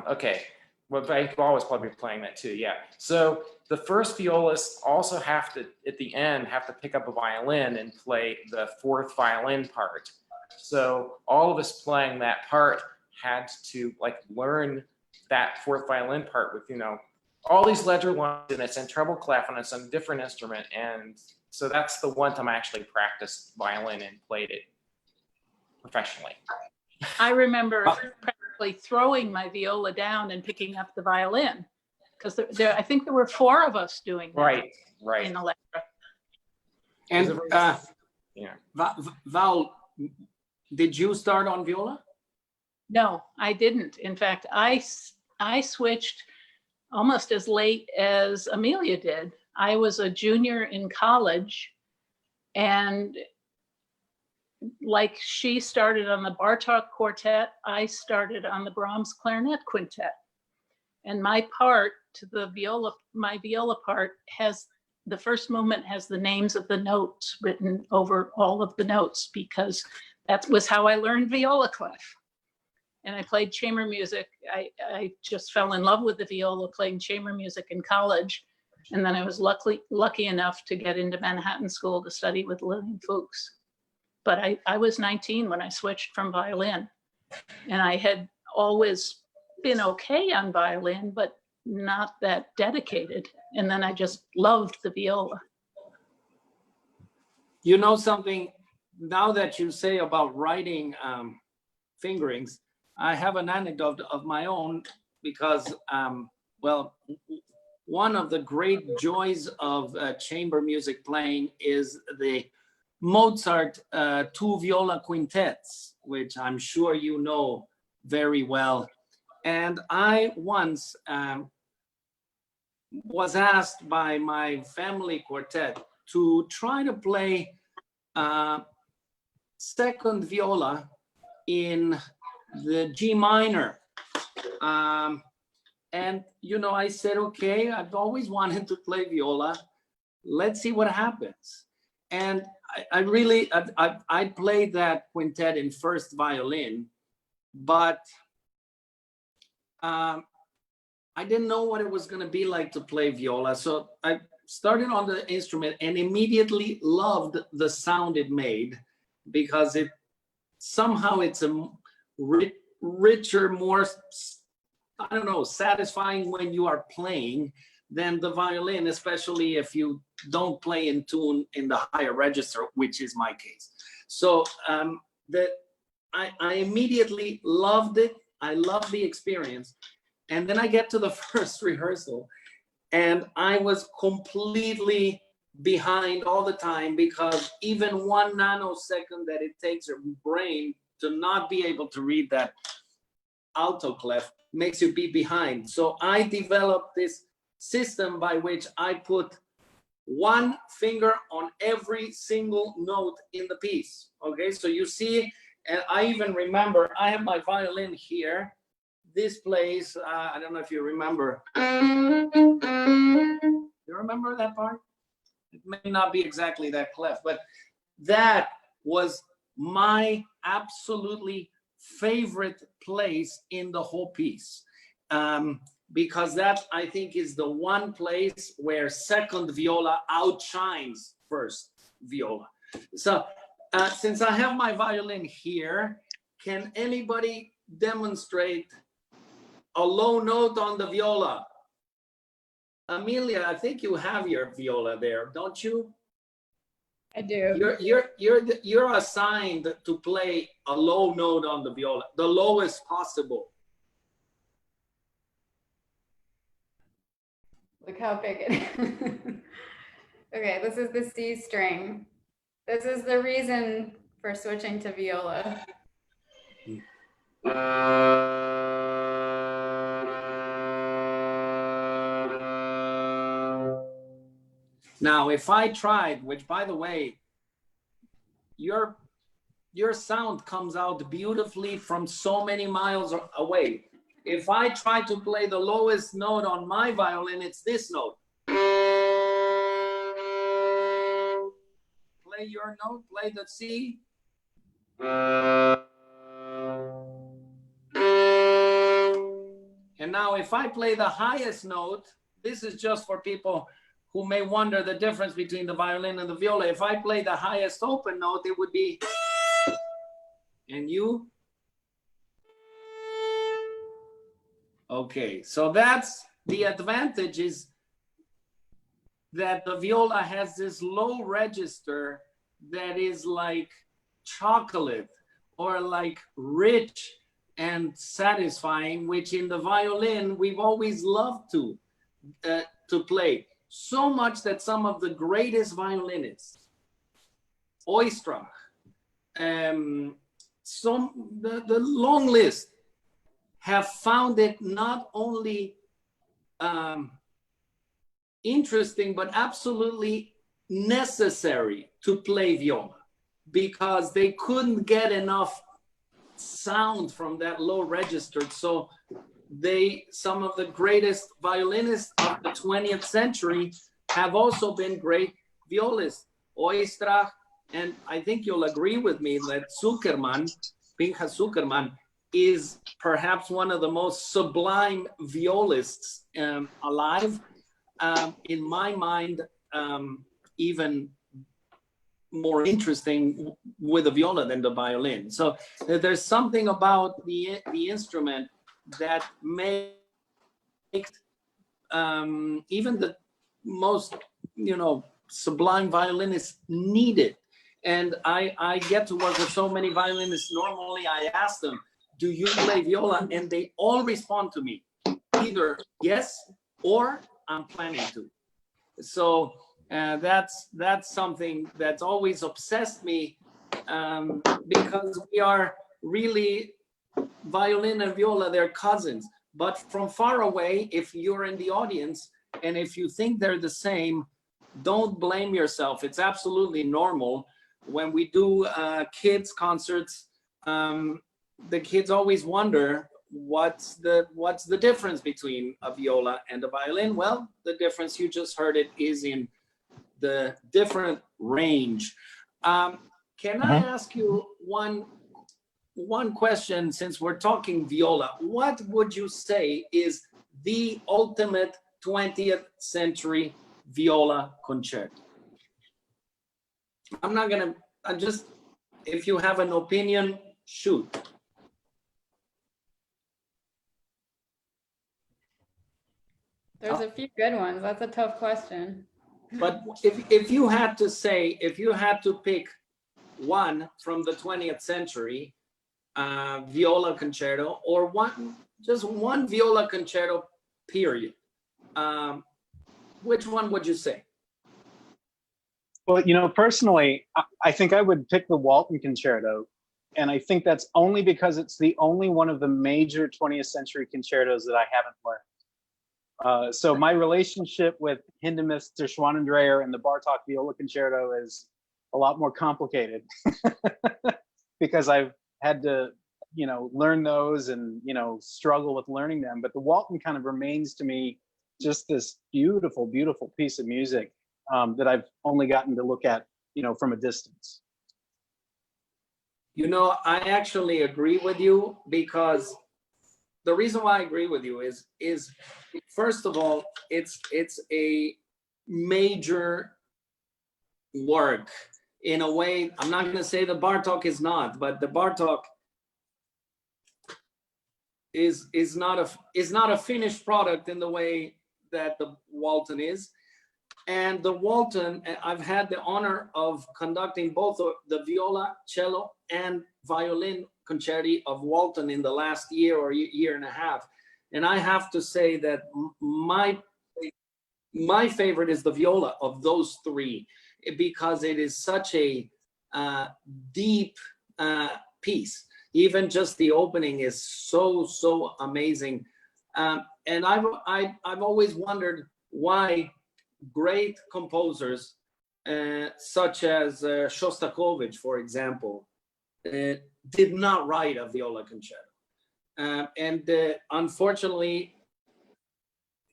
Okay, well, I could always probably be playing that too, yeah. So the first violists also have to, at the end, have to pick up a violin and play the fourth violin part. So all of us playing that part had to learn that fourth violin part with, all these ledger lines, and it's in treble clef and it's on a different instrument. And so that's the one time I actually practiced violin and played it professionally. I remember practically throwing my viola down and picking up the violin, because I think there were 4 of us doing that. Right. In Electra. And Yeah. Val, did you start on viola? No, I didn't. In fact, I switched almost as late as Amelia did. I was a junior in college, and like she started on the Bartok quartet, I started on the Brahms clarinet quintet. And my part to my viola part the first movement has the names of the notes written over all of the notes, because that was how I learned viola clef. And I played chamber music. I just fell in love with the viola playing chamber music in college. And then I was lucky enough to get into Manhattan School to study with Lillian Fuchs. But I was 19 when I switched from violin. And I had always been okay on violin, but not that dedicated. And then I just loved the viola. You know something, now that you say about writing fingerings, I have an anecdote of my own, because, well, one of the great joys of chamber music playing is the Mozart 2 viola quintets, which I'm sure you know very well. And I once was asked by my family quartet to try to play second viola in the G minor. And, I said, okay, I've always wanted to play viola. Let's see what happens. And I played that quintet in first violin, but I didn't know what it was going to be like to play viola. So I started on the instrument and immediately loved the sound it made, because somehow it's a richer, more, I don't know, satisfying when you are playing than the violin, especially if you don't play in tune in the higher register, which is my case. So I immediately loved it. I loved the experience. And then I get to the first rehearsal and I was completely behind all the time, because even 1 nanosecond that it takes your brain to not be able to read that alto clef makes you be behind. So I developed this system by which I put 1 finger on every single note in the piece. Okay, so you see, and I even remember, I have my violin here. This plays, I don't know if you remember. You remember that part? It may not be exactly that clef, but that was my absolutely favorite place in the whole piece. Because that, I think, is the one place where second viola outshines first viola. So since I have my violin here, can anybody demonstrate a low note on the viola? Amelia, I think you have your viola there, don't you? I do. You're assigned to play a low note on the viola, the lowest possible. Look how big it is. Okay, this is the C string. This is the reason for switching to viola. Now, if I tried, which by the way, your sound comes out beautifully from so many miles away. If I try to play the lowest note on my violin, it's this note. Play your note, play the C. And now if I play the highest note, this is just for people who may wonder the difference between the violin and the viola. If I play the highest open note, it would be, and you? Okay, so that's the advantage, is that the viola has this low register that is like chocolate or like rich and satisfying, which in the violin we've always loved to play. So much that some of the greatest violinists, Orchestra, the long list, have found it not only interesting, but absolutely necessary to play viola, because they couldn't get enough sound from that low register. So some of the greatest violinists of the 20th century have also been great violists. Orchestra, and I think you'll agree with me that Pinchas Zuckerman, is perhaps one of the most sublime violists alive. In my mind, even more interesting with the viola than the violin. So there's something about the instrument that makes even the most, sublime violinists need it. And I get to work with so many violinists. Normally I ask them, do you play viola? And they all respond to me, either yes or I'm planning to. So that's something that's always obsessed me, because we are really, violin and viola, they're cousins. But from far away, if you're in the audience and if you think they're the same, don't blame yourself. It's absolutely normal. When we do kids concerts, the kids always wonder, what's the difference between a viola and a violin? Well, the difference, you just heard it, is in the different range. Can I ask you one question, since we're talking viola? What would you say is the ultimate 20th century viola concerto? If you have an opinion, shoot. There's a few good ones. That's a tough question. But if you had to pick one from the 20th century viola concerto, or just one viola concerto, period, which one would you say? Well, personally, I think I would pick the Walton Concerto. And I think that's only because it's the only one of the major 20th century concertos that I haven't learned. So my relationship with Hindemith, der Schwann and the Bartok Viola Concerto is a lot more complicated because I've had to, learn those and, struggle with learning them. But the Walton kind of remains to me just this beautiful, beautiful piece of music that I've only gotten to look at, from a distance. I actually agree with you, because the reason why I agree with you is first of all, it's a major work in a way. I'm not going to say the Bartok is not, but the Bartok is not a finished product in the way that the Walton is. And the Walton, I've had the honor of conducting both the viola, cello, and violin concerti of Walton in the last year or year and a half. And I have to say that my favorite is the viola of those three, because it is such a deep piece. Even just the opening is so amazing. And I've always wondered why great composers such as Shostakovich, for example, did not write a viola concerto. And unfortunately,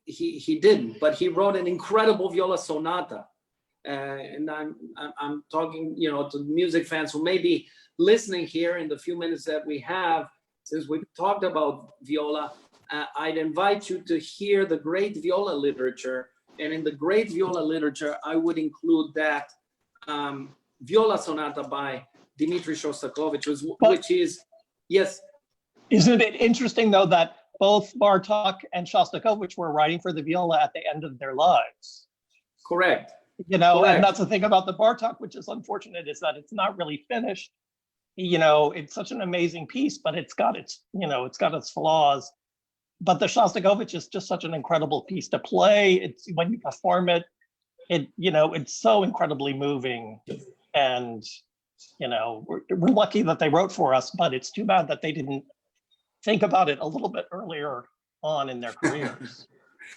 he didn't, but he wrote an incredible viola sonata. And I'm talking, to music fans who may be listening here in the few minutes that we have, since we've talked about viola. I'd invite you to hear the great viola literature. And in the great viola literature, I would include that viola sonata by Dmitri Shostakovich, which is, yes. Isn't it interesting, though, that both Bartok and Shostakovich were writing for the viola at the end of their lives. Correct. You know, Correct. and that's the thing about the Bartok, which is unfortunate, is that it's not really finished. You know, it's such an amazing piece, but it's got its, you know, it's got its flaws. But the Shostakovich is just such an incredible piece to play. It's when you perform it, you know, it's so incredibly moving. And, you know, we're lucky that they wrote for us, but it's too bad that they didn't think about it a little bit earlier on in their careers.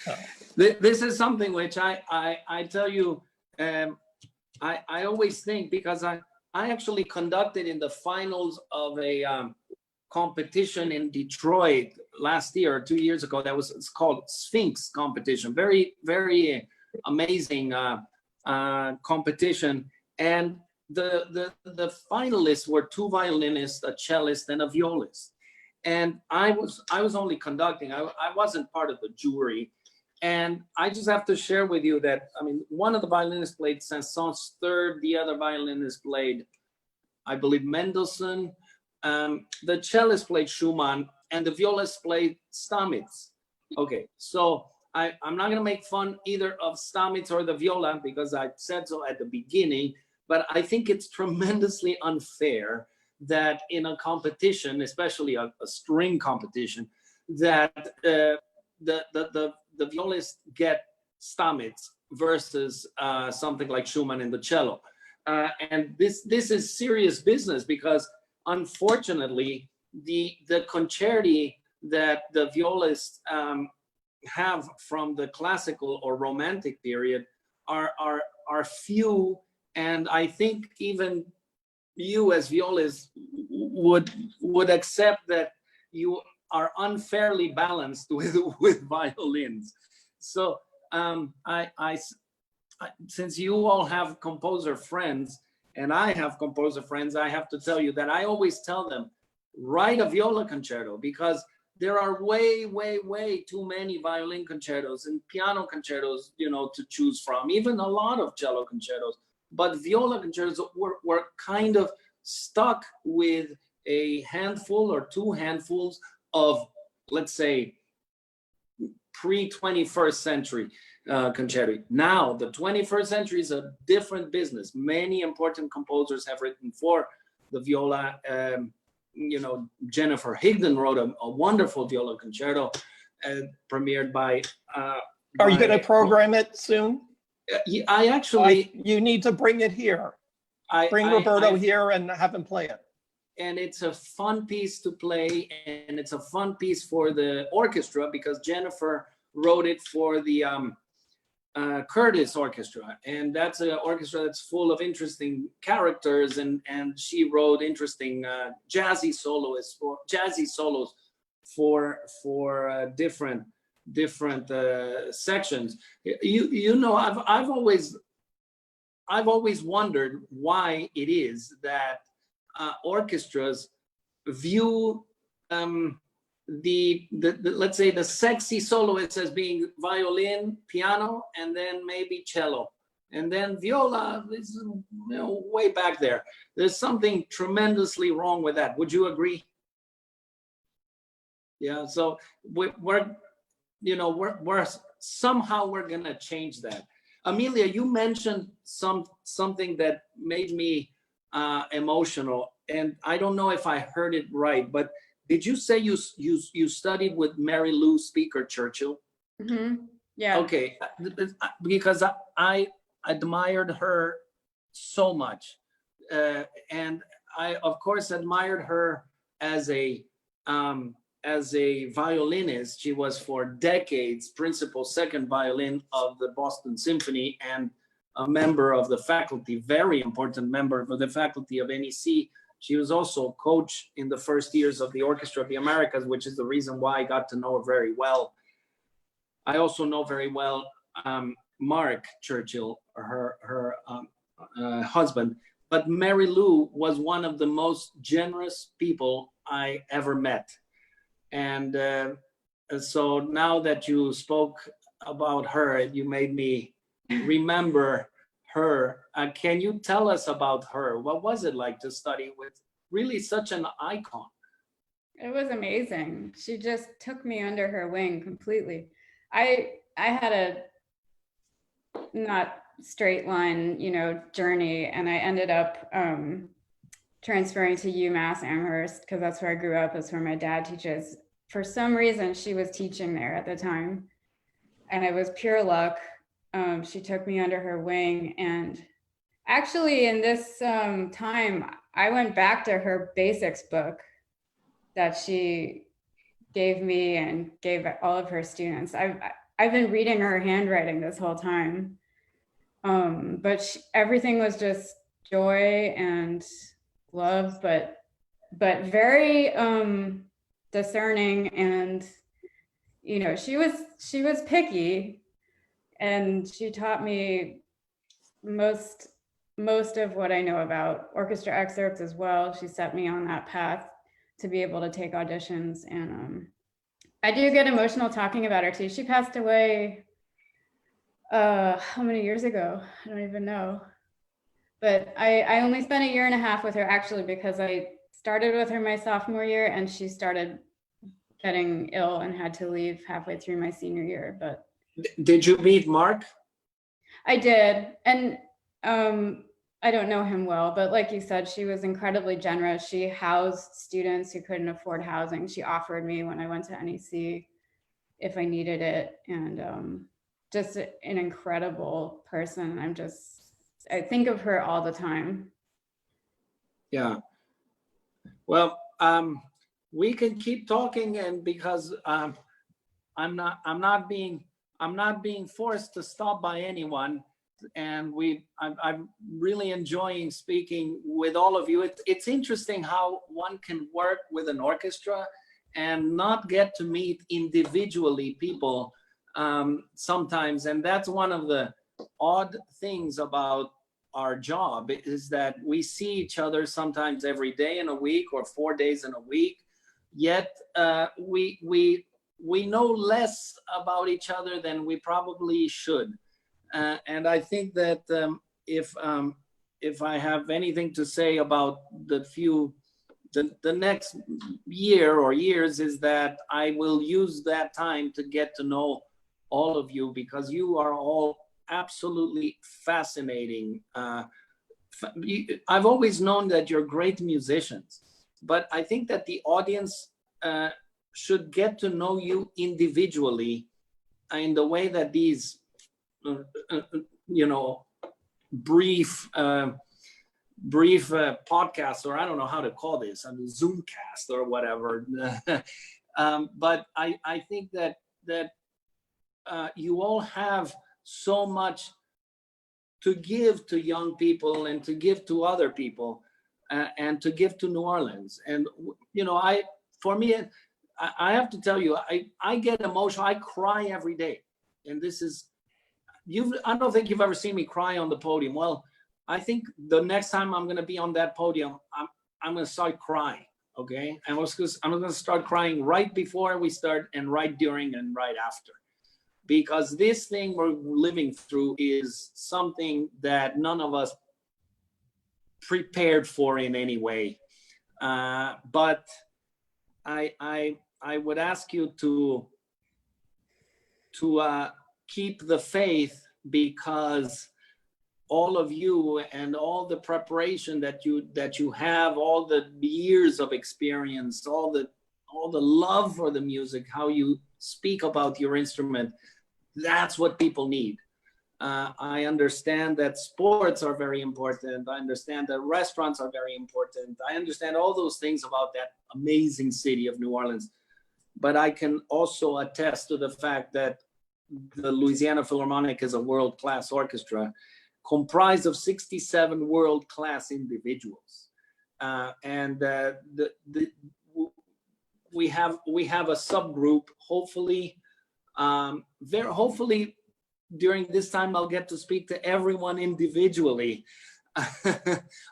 So. This is something which I tell you, I always think, because I actually conducted in the finals of a competition in Detroit last year or 2 years ago. It's called Sphinx competition. Very, very amazing competition. And the finalists were 2 violinists, a cellist, and a violist. And I was only conducting. I wasn't part of the jury. And I just have to share with you that, I mean, one of the violinists played Saint-Saëns third, the other violinist played, I believe, Mendelssohn. The cellist played Schumann, and the violist played Stamitz. Okay, so I'm not gonna make fun either of Stamitz or the viola, because I said so at the beginning, but I think it's tremendously unfair that in a competition, especially a string competition, that the violists get Stamitz versus something like Schumann in the cello. And this is serious business, because unfortunately, the concerti that the violists have from the classical or romantic period are few, and I think even you as violists would accept that you are unfairly balanced with violins. So since you all have composer friends and I have composer friends, I have to tell you that I always tell them, write a viola concerto, because there are way, way, way too many violin concertos and piano concertos, you know, to choose from, even a lot of cello concertos. But viola concertos were kind of stuck with a handful or 2 handfuls of, let's say, pre-21st century concerti. Now, the 21st century is a different business. Many important composers have written for the viola. You know, Jennifer Higdon wrote a wonderful viola concerto, premiered by. Are you going to program it soon? I actually. You need to bring it here. Bring Roberto here and have him play it. And it's a fun piece to play, and it's a fun piece for the orchestra, because Jennifer wrote it for the Curtis Orchestra, and that's an orchestra that's full of interesting characters, and she wrote interesting jazzy solos for different sections. You know, I've always wondered why it is that orchestras view let's say the sexy soloists as being violin, piano, and then maybe cello, and then viola is, you know, way back there. There's something tremendously wrong with that. Would you agree? Yeah. So we're somehow we're gonna change that. Amelia, you mentioned something that made me emotional, and I don't know if I heard it right, but did you say you studied with Mary Lou Speaker Churchill? Mm-hmm. Yeah. Okay, because I admired her so much, and I of course admired her as a violinist. She was for decades principal second violin of the Boston Symphony and a member of the faculty, very important member of the faculty of NEC. She was also coach in the first years of the Orchestra of the Americas, which is the reason why I got to know her very well. I also know very well Mark Churchill, her husband. But Mary Lou was one of the most generous people I ever met. And so now that you spoke about her, you made me remember her. Can you tell us about her? What was it like to study with really such an icon? It was amazing. She just took me under her wing completely. I had a not straight line, journey, and I ended up transferring to UMass Amherst because that's where I grew up. That's where my dad teaches. For some reason, she was teaching there at the time, and it was pure luck. She took me under her wing, and actually in this time, I went back to her basics book that she gave me and gave all of her students. I've been reading her handwriting this whole time, but everything was just joy and love, but very discerning, and she was picky, and she taught me most of what I know about orchestra excerpts as well. She set me on that path to be able to take auditions, and I do get emotional talking about her too. She passed away how many years ago? I don't even know. But I only spent 1.5 years with her, actually, because I started with her my sophomore year and she started getting ill and had to leave halfway through my senior year. But did you meet Mark? I did. And I don't know him well, but like you said, she was incredibly generous. She housed students who couldn't afford housing. She offered me when I went to NEC if I needed it. And just an incredible person. I think of her all the time. Yeah. Well, we can keep talking, and because I'm not being forced to stop by anyone, and I'm really enjoying speaking with all of you. It's interesting how one can work with an orchestra and not get to meet individually people sometimes, and that's one of the odd things about our job, is that we see each other sometimes every day in a week or 4 days in a week, yet we know less about each other than we probably should. And I think that if I have anything to say about the next year or years, is that I will use that time to get to know all of you, because you are all absolutely fascinating. I've always known that you're great musicians, but I think that the audience should get to know you individually in the way that these brief podcasts, or I don't know how to call this, a Zoomcast or whatever. But I think that you all have so much to give to young people and to give to other people and to give to New Orleans. And for me, I have to tell you, I get emotional. I cry every day, and this is I don't think you've ever seen me cry on the podium. Well, I think the next time I'm going to be on that podium, I'm going to start crying. Okay, I'm going to start crying right before we start, and right during, and right after, because this thing we're living through is something that none of us prepared for in any way. But I would ask you to keep the faith, because all of you and all the preparation that you have, all the years of experience, all the love for the music, how you speak about your instrument, that's what people need. I understand that sports are very important. I understand that restaurants are very important. I understand all those things about that amazing city of New Orleans. But I can also attest to the fact that the Louisiana Philharmonic is a world-class orchestra comprised of 67 world-class individuals. We have a subgroup, hopefully, hopefully during this time I'll get to speak to everyone individually.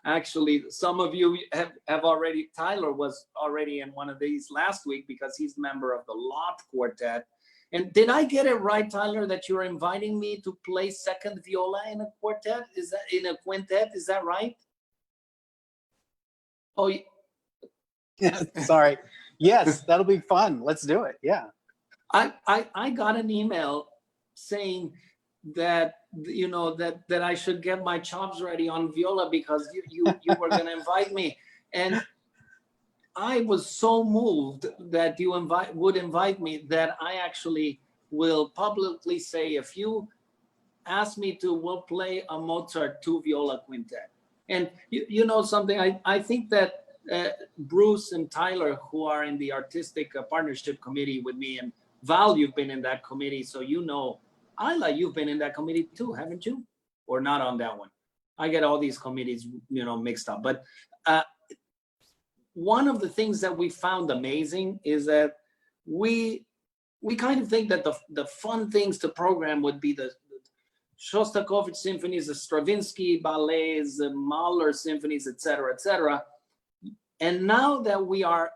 Actually, some of you have already, Tyler was already in one of these last week because he's a member of the Lot Quartet. And did I get it right, Tyler, that you're inviting me to play second viola in a quartet? Is that in a quintet? Is that right? Oh, yeah. Sorry. Yes, that'll be fun. Let's do it. Yeah. I got an email saying that that I should get my chops ready on viola because you were going to invite me, and I was so moved that you would invite me that I actually will publicly say, if you ask me to, we'll play a Mozart 2 viola quintet. And you know something, I think that Bruce and Tyler, who are in the artistic partnership committee with me, and Val, you've been in that committee, so you know. Ila, you've been in that committee too, haven't you? Or not on that one? I get all these committees, mixed up. But one of the things that we found amazing is that we kind of think that the fun things to program would be the Shostakovich symphonies, the Stravinsky ballets, the Mahler symphonies, etc., etc. And now that we are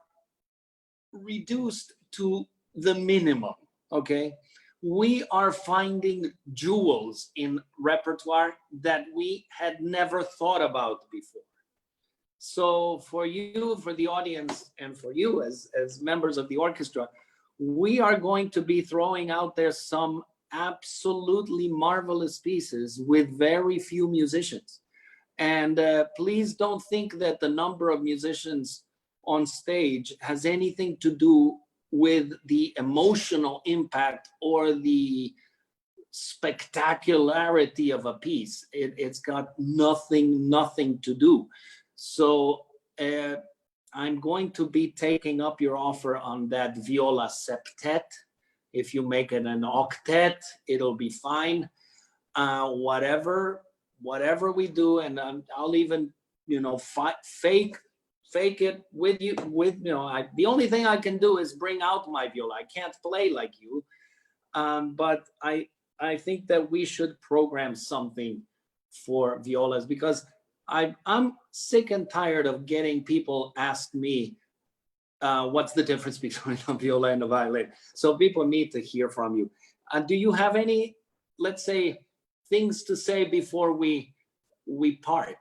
reduced to the minimum, okay, we are finding jewels in repertoire that we had never thought about before. So for you, for the audience, and for you as members of the orchestra, we are going to be throwing out there some absolutely marvelous pieces with very few musicians. And please don't think that the number of musicians on stage has anything to do with the emotional impact or the spectacularity of a piece. It's got nothing to do. So I'm going to be taking up your offer on that viola septet. If you make it an octet, it'll be fine. Whatever we do, and I'll even fake it with you. The only thing I can do is bring out my viola. I can't play like you, but I think that we should program something for violas, because I'm sick and tired of getting people ask me what's the difference between a viola and a violin. So people need to hear from you. Do you have any, let's say, things to say before we part?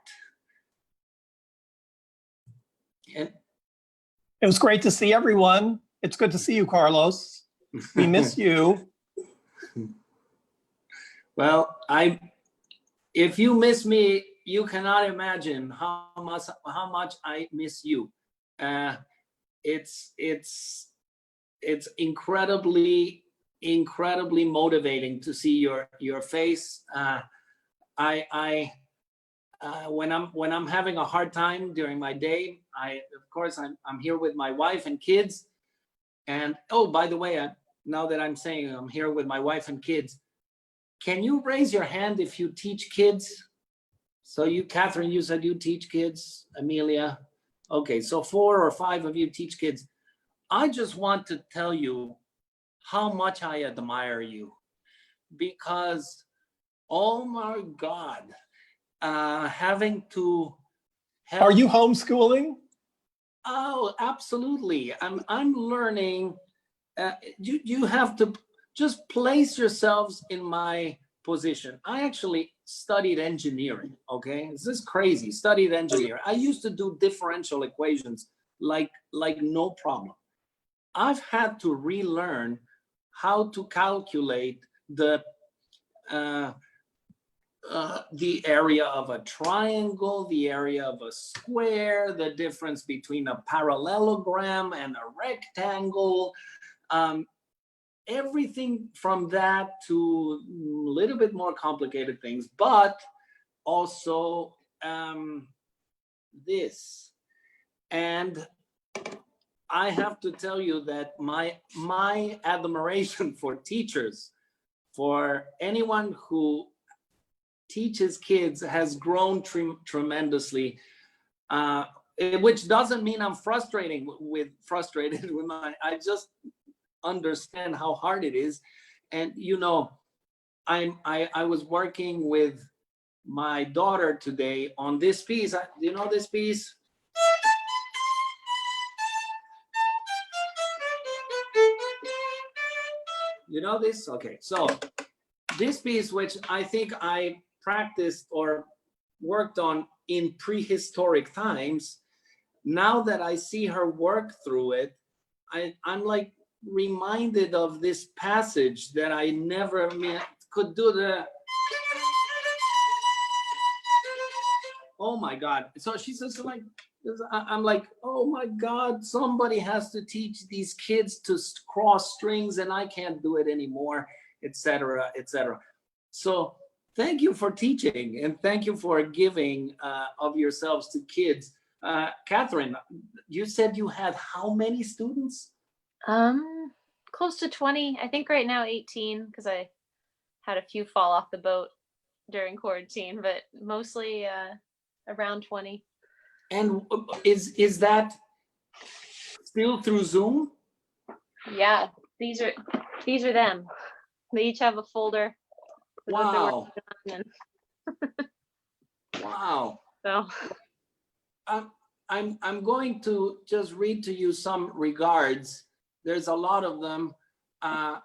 And It was great to see everyone. It's good to see you, Carlos. We miss you. Well, if you miss me, you cannot imagine how much I miss you. It's incredibly motivating to see your face. When I'm having a hard time during my day, of course I'm here with my wife and kids. And oh, by the way, now that I'm saying I'm here with my wife and kids, can you raise your hand if you teach kids? So you, Catherine, you said you teach kids. Amelia, okay, so 4 or 5 of you teach kids. I just want to tell you how much I admire you, because, oh my God, having to help. Are you homeschooling? Oh, absolutely. I'm learning. You have to just place yourselves in my position. I actually studied engineering, okay? This is crazy, studied engineering. I used to do differential equations like no problem. I've had to relearn how to calculate the area of a triangle, the area of a square, the difference between a parallelogram and a rectangle, everything from that to a little bit more complicated things, but also this. And I have to tell you that my admiration for teachers, for anyone who teaches kids, has grown tremendously, which doesn't mean I'm frustrated with I just understand how hard it is. And I was working with my daughter today on this piece. You know this piece? You know this? Okay, so this piece, which I think I practiced or worked on in prehistoric times, now that I see her work through it, I'm like reminded of this passage that I never could do the. Oh my God. So she says, like, I'm like, oh my God, somebody has to teach these kids to cross strings and I can't do it anymore, etc., etc. So thank you for teaching and thank you for giving of yourselves to kids. Catherine, you said you had how many students? Close to 20. I think right now 18 because I had a few fall off the boat during quarantine, but mostly around 20. And is that still through Zoom? Yeah, these are them. They each have a folder. With what they're Wow. working on. Wow. So I'm going to just read to you some regards. There's a lot of them.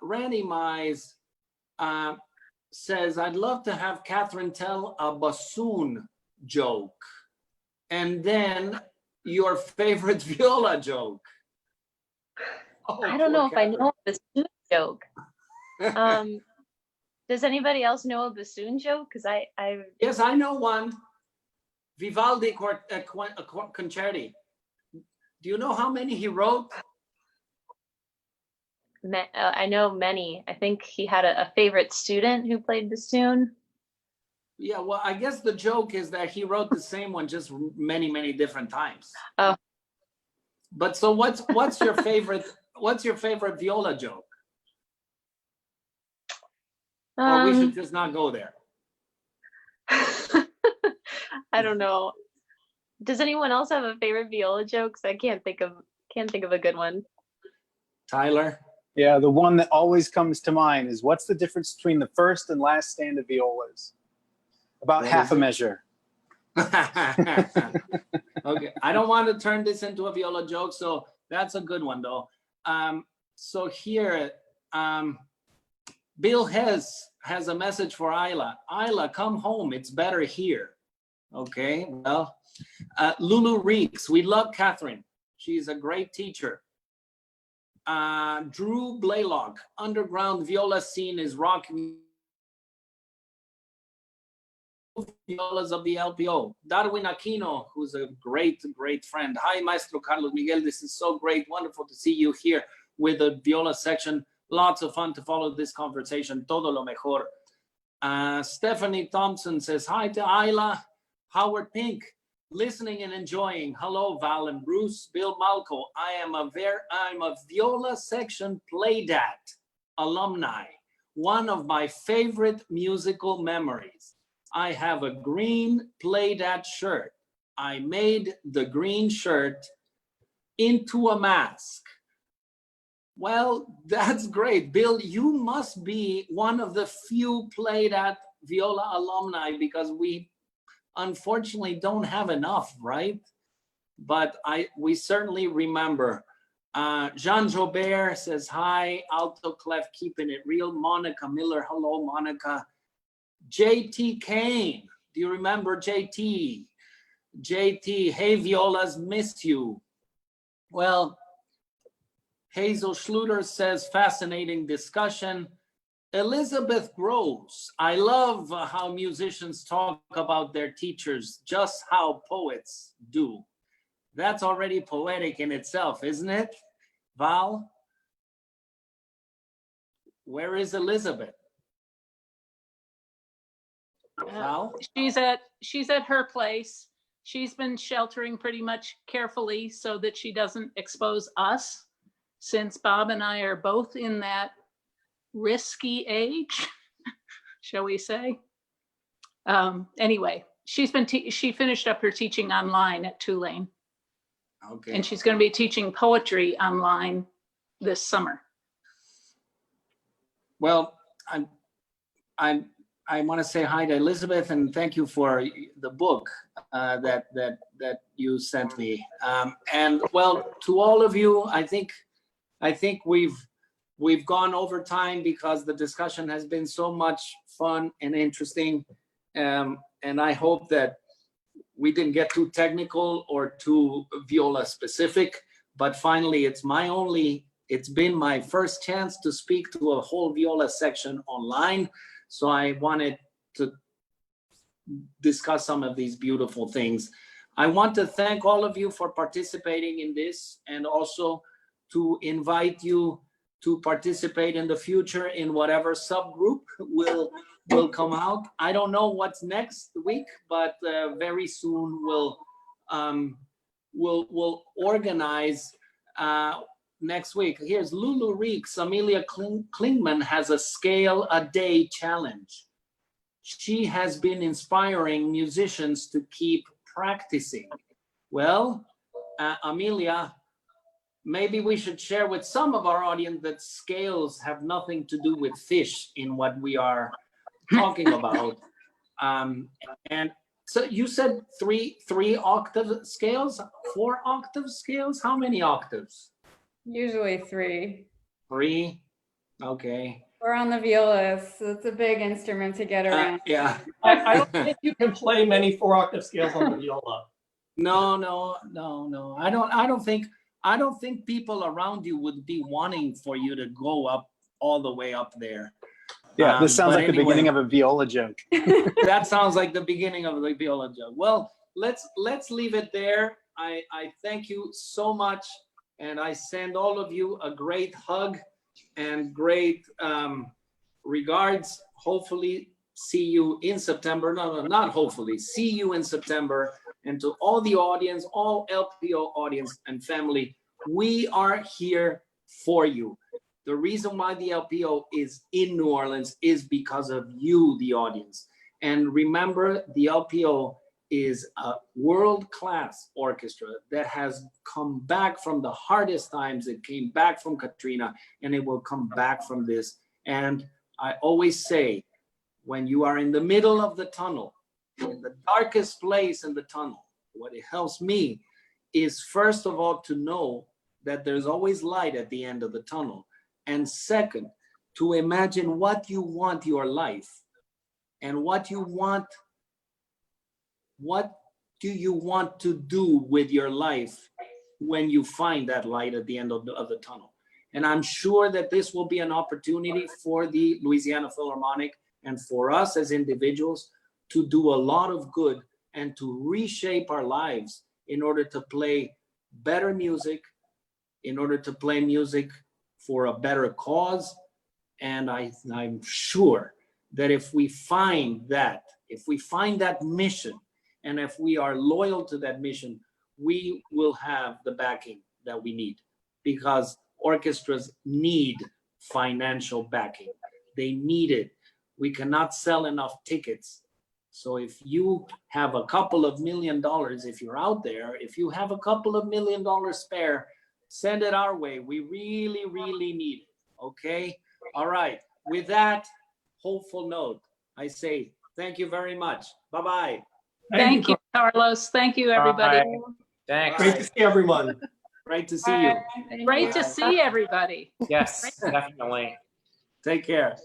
Randy Mize says, I'd love to have Catherine tell a bassoon joke. And then your favorite viola joke. Oh, I don't know if Catherine. I know a bassoon joke. Does anybody else know a bassoon joke? Because I Yes, I know one. Vivaldi Concerti. Do you know how many he wrote? I know many. I think he had a favorite student who played bassoon. Yeah, well, I guess the joke is that he wrote the same one just many, many different times. Oh. But so what's your favorite? What's your favorite viola joke? Or we should just not go there. I don't know. Does anyone else have a favorite viola joke? 'Cause I can't think of a good one. Tyler? Yeah, the one that always comes to mind is what's the difference between the first and last stand of violas? About What half is a it? measure. Okay, I don't want to turn this into a viola joke, so that's a good one though. So here, Bill has a message for Ila. Ila, come home, it's better here. Okay, well, Lulu Reeks, we love Catherine. She's a great teacher. Drew Blaylock, underground viola scene is rocking violas of the LPO. Darwin Aquino, who's a great friend. Hi, Maestro Carlos Miguel. This is so great. Wonderful to see you here with the viola section. Lots of fun to follow this conversation. Todo lo mejor. Stephanie Thompson says, hi to Ila. Howard Pink, listening and enjoying. Hello, Val and Bruce. Bill Malco, I'm a viola section playdat alumni. One of my favorite musical memories. I have a green playdat shirt. I made the green shirt into a mask. Well, that's great. Bill, you must be one of the few playdat viola alumni because we unfortunately don't have enough, right? But we certainly remember. Jean Jobert says, hi, alto clef, keeping it real. Monica Miller, hello, Monica. JT Kane, do you remember JT? JT, hey, violas, missed you. Well, Hazel Schluter says, fascinating discussion. Elizabeth Gross, I love how musicians talk about their teachers, just how poets do. That's already poetic in itself, isn't it? Val? Where is Elizabeth? Val? She's at her place. She's been sheltering pretty much carefully so that she doesn't expose us, since Bob and I are both in that risky age, shall we say. Anyway, she finished up her teaching online at Tulane. Okay. And she's going to be teaching poetry online this summer. Well, I want to say hi to Elizabeth and thank you for the book that you sent me. And well, to all of you, I think we've gone over time because the discussion has been so much fun and interesting. And I hope that we didn't get too technical or too viola specific, but finally it's been my first chance to speak to a whole viola section online. So I wanted to discuss some of these beautiful things. I want to thank all of you for participating in this, and also to invite you to participate in the future in whatever subgroup will come out. I don't know what's next week, but very soon we'll organize next week. Here's Lulu Reeks. Amelia Clingman has a scale a day challenge. She has been inspiring musicians to keep practicing. Well, Amelia, maybe we should share with some of our audience that scales have nothing to do with fish in what we are talking about. And so you said three octave scales, 4 octave scales? How many octaves? Usually 3. 3, okay. We're on the viola, so it's a big instrument to get around. Yeah. I don't think you can play many 4-octave scales on the viola. No. I don't think people around you would be wanting for you to go up all the way up there. Yeah, this sounds but like the anyway, beginning of a viola joke. That sounds like the beginning of the viola joke. Well, let's leave it there. I thank you so much, and I send all of you a great hug and great regards. Hopefully see you in September. No, not hopefully. See you in September. And to all the audience, all LPO audience and family, we are here for you. The reason why the LPO is in New Orleans is because of you, the audience. And remember, the LPO is a world-class orchestra that has come back from the hardest times. It came back from Katrina, and it will come back from this. And I always say, when you are in the middle of the tunnel, in the darkest place in the tunnel, what it helps me is, first of all, to know that there's always light at the end of the tunnel. And second, to imagine what you want your life and what do you want to do with your life when you find that light at the end of the tunnel. And I'm sure that this will be an opportunity for the Louisiana Philharmonic and for us as individuals to do a lot of good and to reshape our lives in order to play better music, in order to play music for a better cause. And I'm sure that if we find that mission, and if we are loyal to that mission, we will have the backing that we need, because orchestras need financial backing. They need it. We cannot sell enough tickets. So if you have a couple of $1 million, if you're out there, if you have a couple of $1 million spare, send it our way. We really, really need it. Okay? All right. With that hopeful note, I say thank you very much. Bye-bye. Thank you, Carlos. Thank you, everybody. Bye. Thanks. Great to see everyone. Great to see you. Thank Great you. to see everybody. Yes, definitely. Take care.